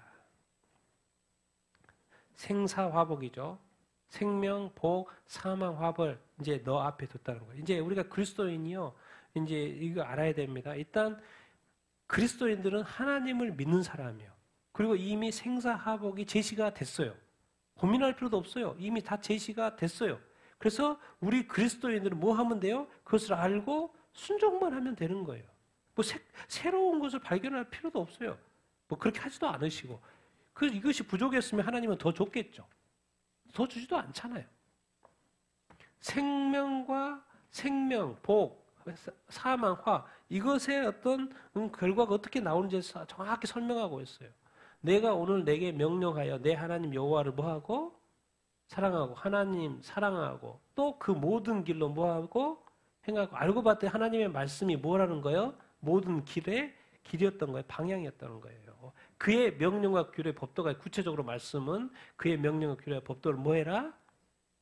생사화복이죠. 생명, 복, 사망, 화벌 이제 너 앞에 뒀다는 거예요. 이제 우리가 그리스도인이요. 이제 이거 알아야 됩니다. 일단 그리스도인들은 하나님을 믿는 사람이에요. 그리고 이미 생사화복이 제시가 됐어요. 고민할 필요도 없어요. 이미 다 제시가 됐어요. 그래서 우리 그리스도인들은 뭐 하면 돼요? 그것을 알고 순종만 하면 되는 거예요. 뭐 새로운 것을 발견할 필요도 없어요. 뭐 그렇게 하지도 않으시고. 이것이 부족했으면 하나님은 더 줬겠죠. 더 주지도 않잖아요. 생명과 생명, 복, 사망, 화 이것의 어떤 결과가 어떻게 나오는지 정확히 설명하고 있어요. 내가 오늘 내게 명령하여 내 하나님 여호와를 뭐하고? 사랑하고 하나님 사랑하고 또 그 모든 길로 뭐하고? 행하고 알고 봤더니 하나님의 말씀이 뭐라는 거예요? 모든 길이었던 거예요. 방향이었다는 거예요. 그의 명령과 규례 법도가 구체적으로 말씀은 그의 명령과 규례 법도를 뭐해라?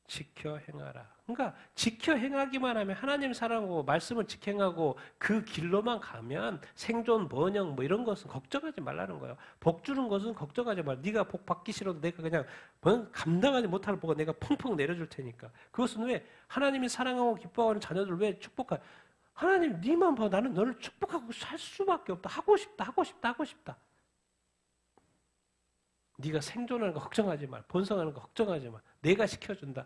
지켜 행하라. 그러니까 지켜 행하기만 하면 하나님 사랑하고 말씀을 지켜 행하고 그 길로만 가면 생존, 번영 뭐 이런 것은 걱정하지 말라는 거예요. 복 주는 것은 걱정하지 말. 네가 복 받기 싫어도 내가 그냥 감당하지 못할 복을 내가 펑펑 내려줄 테니까. 그것은 왜 하나님이 사랑하고 기뻐하는 자녀들을 왜 축복할? 하나님 네만 봐. 나는 너를 축복하고 살 수밖에 없다. 하고 싶다. 네가 생존하는 거 걱정하지 마. 번성하는 거 걱정하지 마. 내가 시켜준다.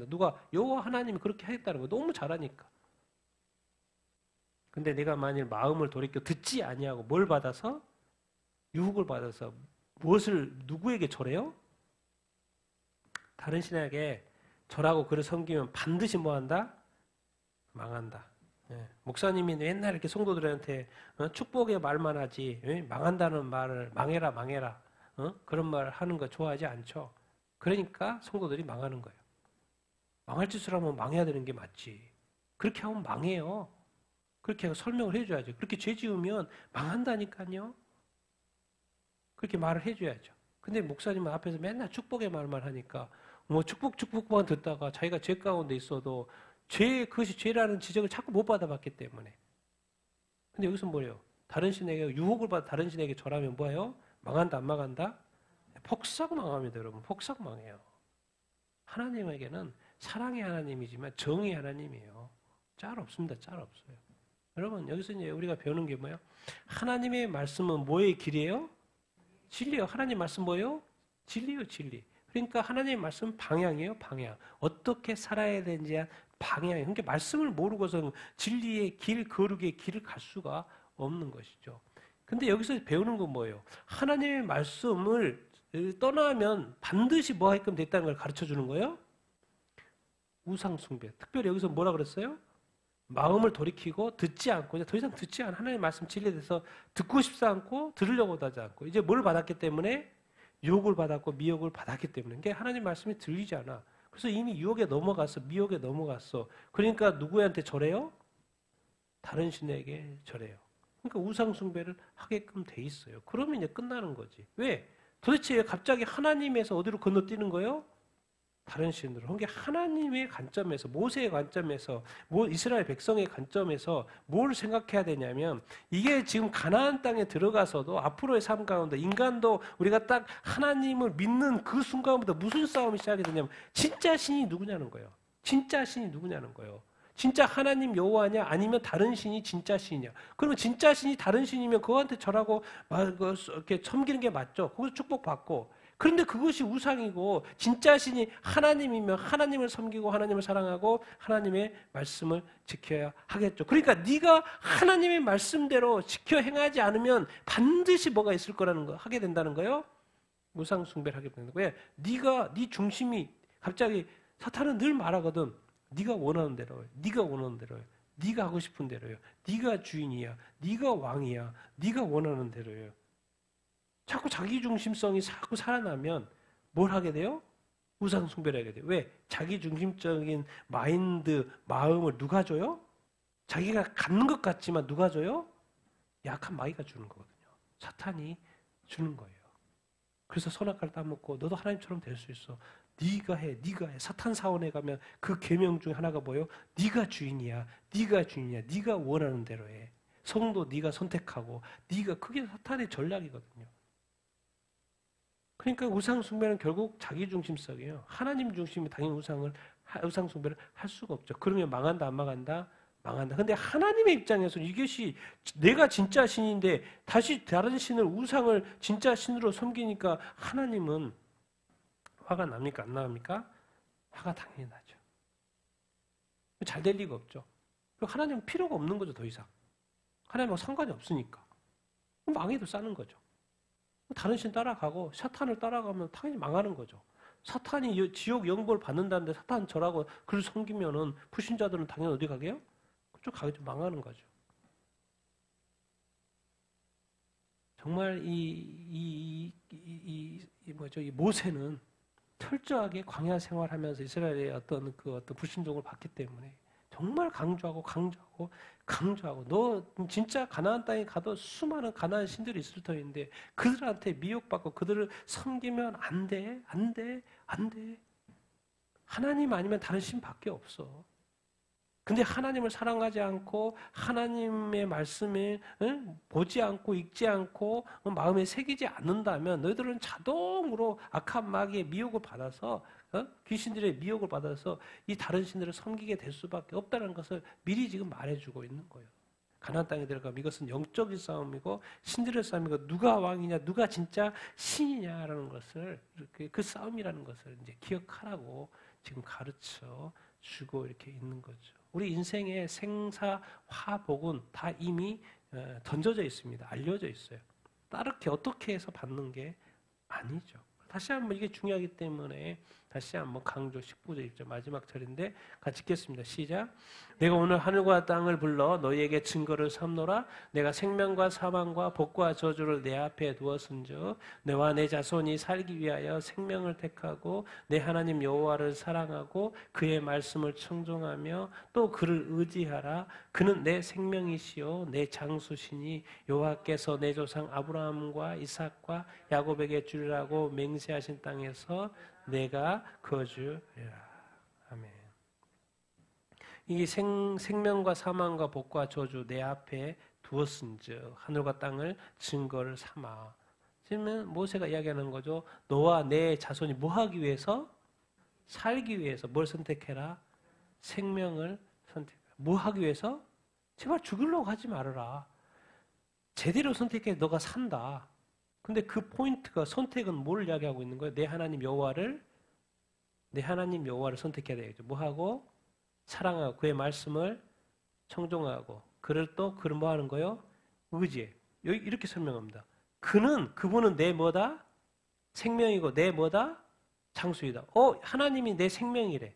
누가 여호와 하나님이 그렇게 하겠다는 거 너무 잘하니까. 근데 내가 만일 마음을 돌이켜 듣지 아니하고 뭘 받아서? 유혹을 받아서 무엇을 누구에게 절해요? 다른 신에게 절하고 그를 섬기면 반드시 뭐한다? 망한다. 예. 목사님이 옛날에 이렇게 성도들한테 축복의 말만 하지 망한다는 말을 망해라 그런 말 하는 거 좋아하지 않죠. 그러니까 성도들이 망하는 거예요. 망할 짓을 하면 망해야 되는 게 맞지. 그렇게 하면 망해요. 그렇게 하고 설명을 해줘야죠. 그렇게 죄 지으면 망한다니까요. 그렇게 말을 해줘야죠. 근데 목사님은 앞에서 맨날 축복의 말만 하니까 뭐 축복만 듣다가 자기가 죄 가운데 있어도 그것이 죄라는 지적을 자꾸 못 받아봤기 때문에. 근데 여기서 뭐예요? 다른 신에게 유혹을 받아 다른 신에게 절하면 뭐예요? 망한다 안 망한다? 폭삭 망합니다 여러분. 폭삭 망해요. 하나님에게는 사랑의 하나님이지만 정의의 하나님이에요. 짤 없습니다. 짤 없어요. 여러분 여기서 이제 우리가 배우는 게 뭐예요? 하나님의 말씀은 뭐의 길이에요? 진리예요. 하나님 말씀 뭐예요? 진리예요. 진리. 그러니까 하나님의 말씀은 방향이에요. 방향. 어떻게 살아야 되는지 방향이에요. 그러니까 말씀을 모르고서 진리의 길, 거룩의 길을 갈 수가 없는 것이죠. 근데 여기서 배우는 건 뭐예요? 하나님의 말씀을 떠나면 반드시 뭐 하게끔 됐다는 걸 가르쳐 주는 거예요? 우상숭배. 특별히 여기서 뭐라 그랬어요? 마음을 돌이키고 듣지 않고 이제 더 이상 듣지 않아. 하나님의 말씀 진리에 대해서 듣고 싶지 않고 들으려고도 하지 않고 이제 뭘 받았기 때문에 유혹을 받았고 미혹을 받았기 때문에 이게 하나님 말씀이 들리지 않아. 그래서 이미 유혹에 넘어갔어. 미혹에 넘어갔어. 그러니까 누구한테 절해요? 다른 신에게 절해요. 그러니까 우상숭배를 하게끔 돼 있어요. 그러면 이제 끝나는 거지. 왜? 도대체 갑자기 하나님에서 어디로 건너뛰는 거예요? 다른 신으로. 그러니까 하나님의 관점에서, 모세의 관점에서, 이스라엘 백성의 관점에서 뭘 생각해야 되냐면 이게 지금 가나안 땅에 들어가서도 앞으로의 삶 가운데 인간도 우리가 딱 하나님을 믿는 그 순간부터 무슨 싸움이 시작이 되냐면 진짜 신이 누구냐는 거예요. 진짜 신이 누구냐는 거예요. 진짜 하나님 여호와냐 아니면 다른 신이 진짜 신이냐. 그러면 진짜 신이 다른 신이면 그거한테 절하고 이렇게 섬기는 게 맞죠. 거기서 축복받고. 그런데 그것이 우상이고 진짜 신이 하나님이면 하나님을 섬기고 하나님을 사랑하고 하나님의 말씀을 지켜야 하겠죠. 그러니까 네가 하나님의 말씀대로 지켜 행하지 않으면 반드시 뭐가 있을 거라는 거 하게 된다는 거예요. 우상 숭배를 하게 되는 거예요. 네 중심이 갑자기 사탄은 늘 말하거든. 네가 원하는 대로, 네가 원하는 대로요. 네가 하고 싶은 대로요. 네가 주인이야. 네가 왕이야. 네가 원하는 대로요. 자꾸 자기중심성이 자꾸 살아나면 뭘 하게 돼요? 우상숭배를 하게 돼요. 왜? 자기중심적인 마인드, 마음을 누가 줘요? 자기가 갖는 것 같지만 누가 줘요? 약한 마귀가 주는 거거든요. 사탄이 주는 거예요. 그래서 선악과를 따먹고 너도 하나님처럼 될 수 있어. 네가 해. 사탄 사원에 가면 그 계명 중에 하나가 뭐예요? 네가 주인이야. 네가 원하는 대로 해. 성도 네가 선택하고 그게 사탄의 전략이거든요. 그러니까 우상 숭배는 결국 자기 중심성이에요. 하나님 중심이 당연히 우상 숭배를 할 수가 없죠. 그러면 망한다 안 망한다? 망한다. 근데 하나님의 입장에서 이것이 내가 진짜 신인데 다시 다른 신을 우상을 진짜 신으로 섬기니까 하나님은 화가 납니까? 안 나옵니까? 화가 당연히 나죠. 잘 될 리가 없죠. 하나님은 필요가 없는 거죠, 더 이상. 하나님하고 상관이 없으니까. 망해도 싸는 거죠. 다른 신 따라가고 사탄을 따라가면 당연히 망하는 거죠. 사탄이 지옥 영벌 받는다는데 사탄 절하고 그를 섬기면은 불신자들은 당연히 어디 가게요? 그쪽 가게 망하는 거죠. 정말 이 모세는 철저하게 광야 생활하면서 이스라엘의 어떤 불신종을 받기 때문에 정말 강조하고 너 진짜 가나안 땅에 가도 수많은 가나안 신들이 있을 터인데 그들한테 미혹받고 그들을 섬기면 안 돼. 하나님 아니면 다른 신밖에 없어. 근데 하나님을 사랑하지 않고 하나님의 말씀에 보지 않고 읽지 않고 마음에 새기지 않는다면 너희들은 자동으로 악한 마귀의 미혹을 받아서 귀신들의 미혹을 받아서 이 다른 신들을 섬기게 될 수밖에 없다는 것을 미리 지금 말해주고 있는 거예요. 가나안 땅에 들어가면 이것은 영적인 싸움이고 신들의 싸움이고 누가 왕이냐 누가 진짜 신이냐라는 것을 이렇게 그 싸움이라는 것을 이제 기억하라고 지금 가르쳐 주고 이렇게 있는 거죠. 우리 인생의 생사화복은 다 이미 던져져 있습니다. 알려져 있어요. 따르게 어떻게 해서 받는 게 아니죠. 다시 한번 이게 중요하기 때문에 다시 한번 강조 19절 1절 마지막 절인데 같이 읽겠습니다. 시작. 내가 오늘 하늘과 땅을 불러 너희에게 증거를 삼노라. 내가 생명과 사망과 복과 저주를 내 앞에 두었은즉 너와 내 자손이 살기 위하여 생명을 택하고 내 하나님 여호와를 사랑하고 그의 말씀을 청종하며 또 그를 의지하라. 그는 내 생명이시요 내 장수시니 여호와께서 내 조상 아브라함과 이삭과 야곱에게 주리라고 맹세하신 땅에서 내가 거주리라. 아멘. 이 생명과 사망과 복과 저주 내 앞에 두었은즉 하늘과 땅을 증거를 삼아. 지금 모세가 이야기하는 거죠. 너와 내 자손이 뭐 하기 위해서? 살기 위해서 뭘 선택해라? 생명을 선택해라. 뭐 하기 위해서? 제발 죽으려고 하지 말아라. 제대로 선택해 너가 산다. 근데 그 포인트가 선택은 뭘 이야기하고 있는 거예요? 내 하나님 여호와를 선택해야 되겠죠. 뭐 하고? 사랑하고 그의 말씀을 청종하고 그를 뭐 하는 거예요? 의지해. 여기 이렇게 설명합니다. 그분은 내 뭐다? 생명이고 내 뭐다? 장수이다. 하나님이 내 생명이래.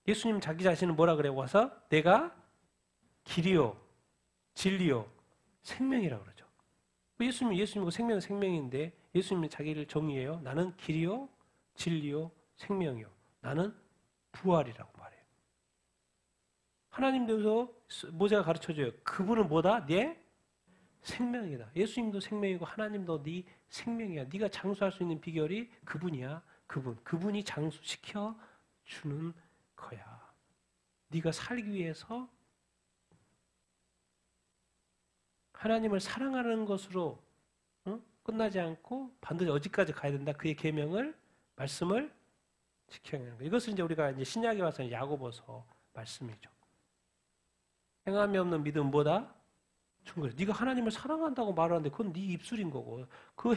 예수님 자기 자신을 뭐라 그래? 와서 내가 길이요, 진리요, 생명이라고 그러죠. 예수님이고 생명인데 예수님이 자기를 정의해요. 나는 길이요, 진리요, 생명이요. 나는 부활이라고 말해요. 하나님 대해서 모세가 가르쳐줘요. 그분은 뭐다? 내 생명이다. 예수님도 생명이고 하나님도 네 생명이야. 네가 장수할 수 있는 비결이 그분이야. 그분이 장수시켜 주는 거야. 네가 살기 위해서 하나님을 사랑하는 것으로 끝나지 않고 반드시 어디까지 가야 된다. 그의 계명을 말씀을 지켜야 하는 거예요. 이것을 이제 우리가 이제 신약에 와서 야고보서 말씀이죠. 행함이 없는 믿음은 뭐다? 증거. 네가 하나님을 사랑한다고 말하는데 그건 네 입술인 거고 그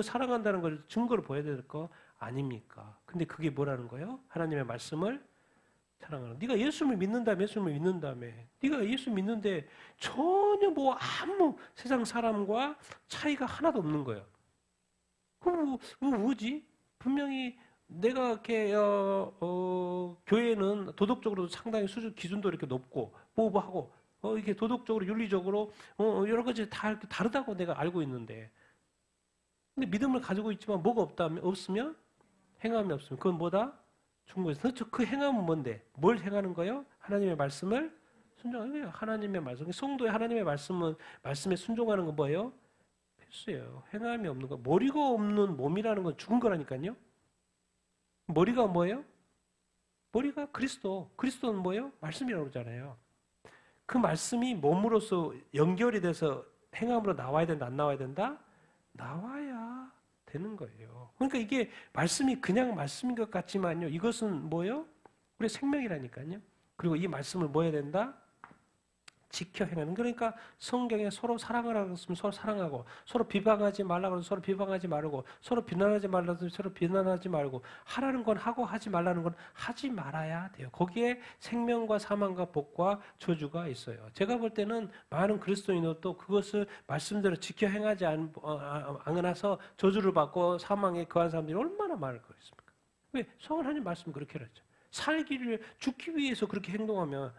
사랑한다는 걸 증거를 보여야 될 거 아닙니까? 근데 그게 뭐라는 거예요? 하나님의 말씀을 사랑하는. 네가 예수를 믿는다며. 네가 예수 믿는데 전혀 아무 세상 사람과 차이가 하나도 없는 거예요. 그럼 뭐지? 분명히 내가 이렇게 교회는 도덕적으로 상당히 수준 기준도 이렇게 높고 하고 이게 도덕적으로 윤리적으로 여러 가지 다 이렇게 다르다고 내가 알고 있는데 근데 믿음을 가지고 있지만 뭐가 없으면 행함이 없으면 그건 뭐다? 중국에서 그 행함은 뭔데? 뭘 행하는 거예요? 하나님의 말씀을 순종하는 거예요. 하나님의 말씀. 성도의 하나님의 말씀에 순종하는 건 뭐예요? 필수예요. 행함이 없는 거. 머리가 없는 몸이라는 건 죽은 거라니까요. 머리가 뭐예요? 머리가 그리스도. 그리스도는 뭐예요? 말씀이라고 그러잖아요. 그 말씀이 몸으로서 연결이 돼서 행함으로 나와야 된다, 안 나와야 된다? 나와야 되는 거예요. 그러니까 이게 말씀이 그냥 말씀인 것 같지만요. 이것은 뭐예요? 우리 생명이라니까요. 그리고 이 말씀을 뭐 해야 된다? 지켜 행하는. 그러니까 성경에 서로 사랑하라고 했으면 서로 사랑하고, 서로 비방하지 말라고 해서 서로 비방하지 말고, 서로 비난하지 말라고 해서 서로 비난하지 말고, 하라는 건 하고 하지 말라는 건 하지 말아야 돼요. 거기에 생명과 사망과 복과 저주가 있어요. 제가 볼 때는 많은 그리스도인도 그것을 말씀대로 지켜 행하지 않아서 저주를 받고 사망에 거한 사람들이 얼마나 많을 거겠습니까? 왜? 성은 하나님 말씀 그렇게 했죠. 살기를 죽기 위해서 그렇게 행동하면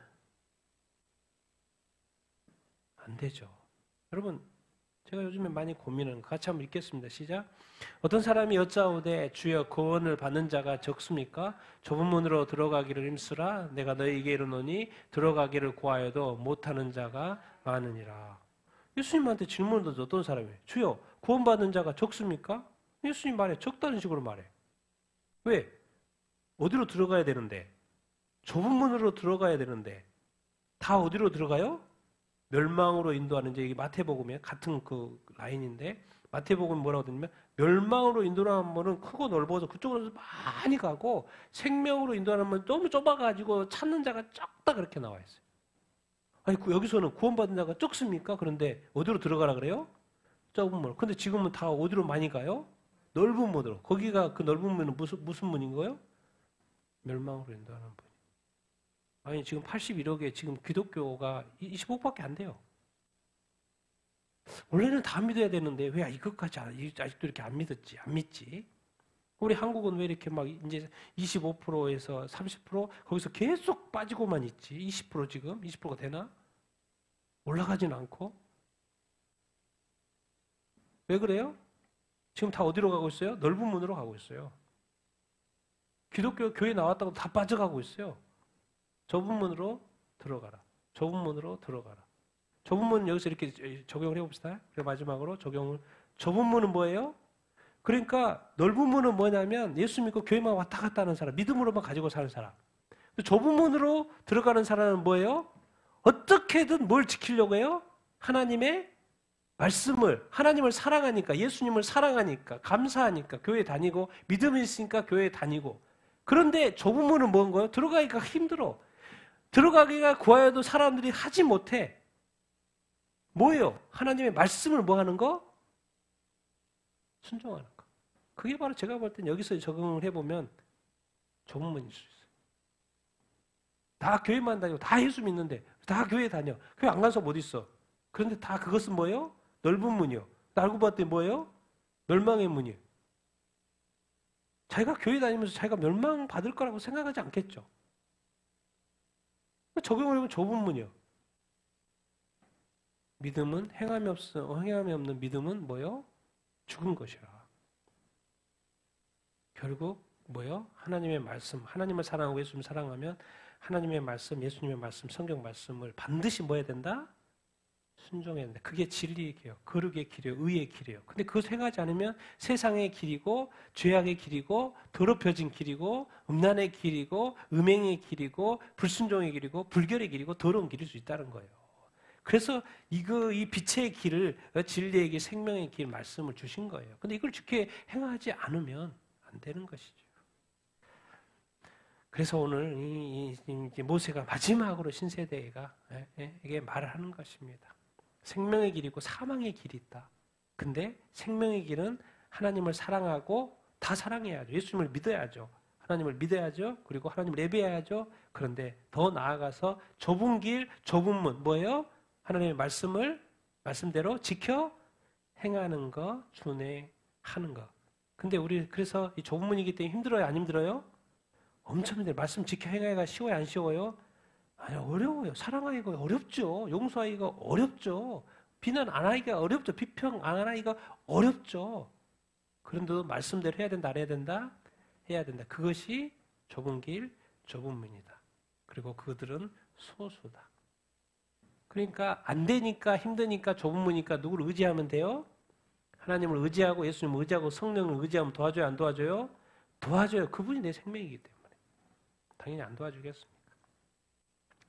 안 되죠. 여러분, 제가 요즘에 많이 고민하는 거 같이 한번 읽겠습니다. 시작. 어떤 사람이 여짜오되 주여 구원을 받는 자가 적습니까? 좁은 문으로 들어가기를 힘쓰라. 내가 너희에게 이르노니 들어가기를 구하여도 못하는 자가 많으니라. 예수님한테 질문을 던져 어떤 사람이 주여 구원받는 자가 적습니까? 예수님 말해 적다는 식으로 말해. 왜? 어디로 들어가야 되는데? 좁은 문으로 들어가야 되는데 다 어디로 들어가요? 멸망으로 인도하는 이제 마태복음에 같은 그 라인인데 마태복음 뭐라고 되냐면 멸망으로 인도하는 분은 크고 넓어서 그쪽으로 많이 가고 생명으로 인도하는 분은 너무 좁아가지고 찾는 자가 적다 그렇게 나와 있어요. 아니 여기서는 구원받은 자가 적습니까? 그런데 어디로 들어가라 그래요? 좁은 문. 근데 지금은 다 어디로 많이 가요? 넓은 문으로. 거기가 그 넓은 문은 무슨 문인 거예요? 멸망으로 인도하는 분. 아니 지금 81억에 지금 기독교가 25%밖에 안 돼요. 원래는 다 믿어야 되는데 왜 이것까지 아직도 이렇게 안 믿지? 우리 한국은 왜 이렇게 막 이제 25%에서 30% 거기서 계속 빠지고만 있지? 20% 지금 20%가 되나? 올라가지는 않고. 왜 그래요? 지금 다 어디로 가고 있어요? 넓은 문으로 가고 있어요. 기독교 교회 나왔다고 다 빠져가고 있어요. 좁은 문으로 들어가라. 좁은 문으로 들어가라. 좁은 문 여기서 이렇게 적용을 해봅시다. 그리고 마지막으로 좁은 문은 뭐예요? 그러니까 넓은 문은 뭐냐면 예수 믿고 교회만 왔다 갔다 하는 사람, 믿음으로만 가지고 사는 사람. 좁은 문으로 들어가는 사람은 뭐예요? 어떻게든 뭘 지키려고 해요? 하나님의 말씀을, 하나님을 사랑하니까, 예수님을 사랑하니까, 감사하니까 교회 다니고, 믿음이 있으니까 교회 다니고. 그런데 좁은 문은 뭔 거예요? 들어가기가 힘들어. 들어가기가 구하여도 사람들이 하지 못해. 뭐예요? 하나님의 말씀을 뭐 하는 거? 순종하는 거. 그게 바로 제가 볼 땐 여기서 적응을 해보면 좁은 문일 수 있어요. 다 교회만 다니고 다 예수 믿는데 다 교회 다녀. 교회 안 가서 못 있어. 그런데 다 그것은 뭐예요? 넓은 문이요. 알고 봤더니 뭐예요? 멸망의 문이에요. 자기가 교회 다니면서 자기가 멸망받을 거라고 생각하지 않겠죠. 적용을 해보면 좁은 문이요. 믿음은 행함이 없는 믿음은 뭐요? 죽은 것이라. 결국 뭐요? 하나님의 말씀, 하나님을 사랑하고 예수님을 사랑하면 하나님의 말씀, 예수님의 말씀, 성경 말씀을 반드시 뭐 해야 된다? 순종해야 된다. 그게 진리의 길이에요. 거룩의 길이에요. 의의 길이에요. 근데 그것을 행하지 않으면 세상의 길이고 죄악의 길이고 더럽혀진 길이고 음란의 길이고 음행의 길이고 불순종의 길이고 불결의 길이고 더러운 길일 수 있다는 거예요. 그래서 이 빛의 길을 진리의 길, 생명의 길 말씀을 주신 거예요. 근데 이걸 지켜 행하지 않으면 안 되는 것이죠. 그래서 오늘 이 모세가 마지막으로 신세대가 이게 말을 하는 것입니다. 생명의 길이고 사망의 길이 있다. 근데 생명의 길은 하나님을 사랑하고 다 사랑해야죠. 예수님을 믿어야죠. 하나님을 믿어야죠. 그리고 하나님을 예배해야죠. 그런데 더 나아가서 좁은 길, 좁은 문 뭐예요? 하나님의 말씀대로 지켜 행하는 거, 준행하는 거. 근데 우리 그래서 이 좁은 문이기 때문에 힘들어요? 안 힘들어요? 엄청 힘들어요. 말씀 지켜 행하기가 쉬워요? 안 쉬워요? 아니, 어려워요. 사랑하기가 어렵죠. 용서하기가 어렵죠. 비난 안 하기가 어렵죠. 비평 안 하기가 어렵죠. 그런데도 말씀대로 해야 된다, 안 해야 된다? 해야 된다. 그것이 좁은 길, 좁은 문이다. 그리고 그들은 소수다. 그러니까 안 되니까 힘드니까 좁은 문이니까 누구를 의지하면 돼요? 하나님을 의지하고 예수님을 의지하고 성령을 의지하면 도와줘요, 안 도와줘요? 도와줘요. 그분이 내 생명이기 때문에. 당연히 안 도와주겠습니까?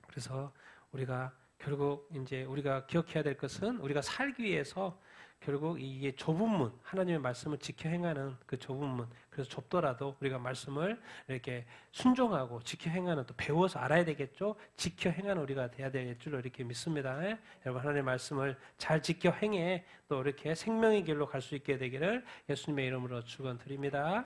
그래서 우리가 결국 이제 우리가 기억해야 될 것은 우리가 살기 위해서 결국 이게 좁은 문, 하나님의 말씀을 지켜 행하는 그 좁은 문, 그래서 좁더라도 우리가 말씀을 이렇게 순종하고 지켜 행하는, 또 배워서 알아야 되겠죠? 지켜 행하는 우리가 돼야 될 줄로 이렇게 믿습니다. 예? 여러분, 하나님의 말씀을 잘 지켜 행해 또 이렇게 생명의 길로 갈 수 있게 되기를 예수님의 이름으로 축원드립니다.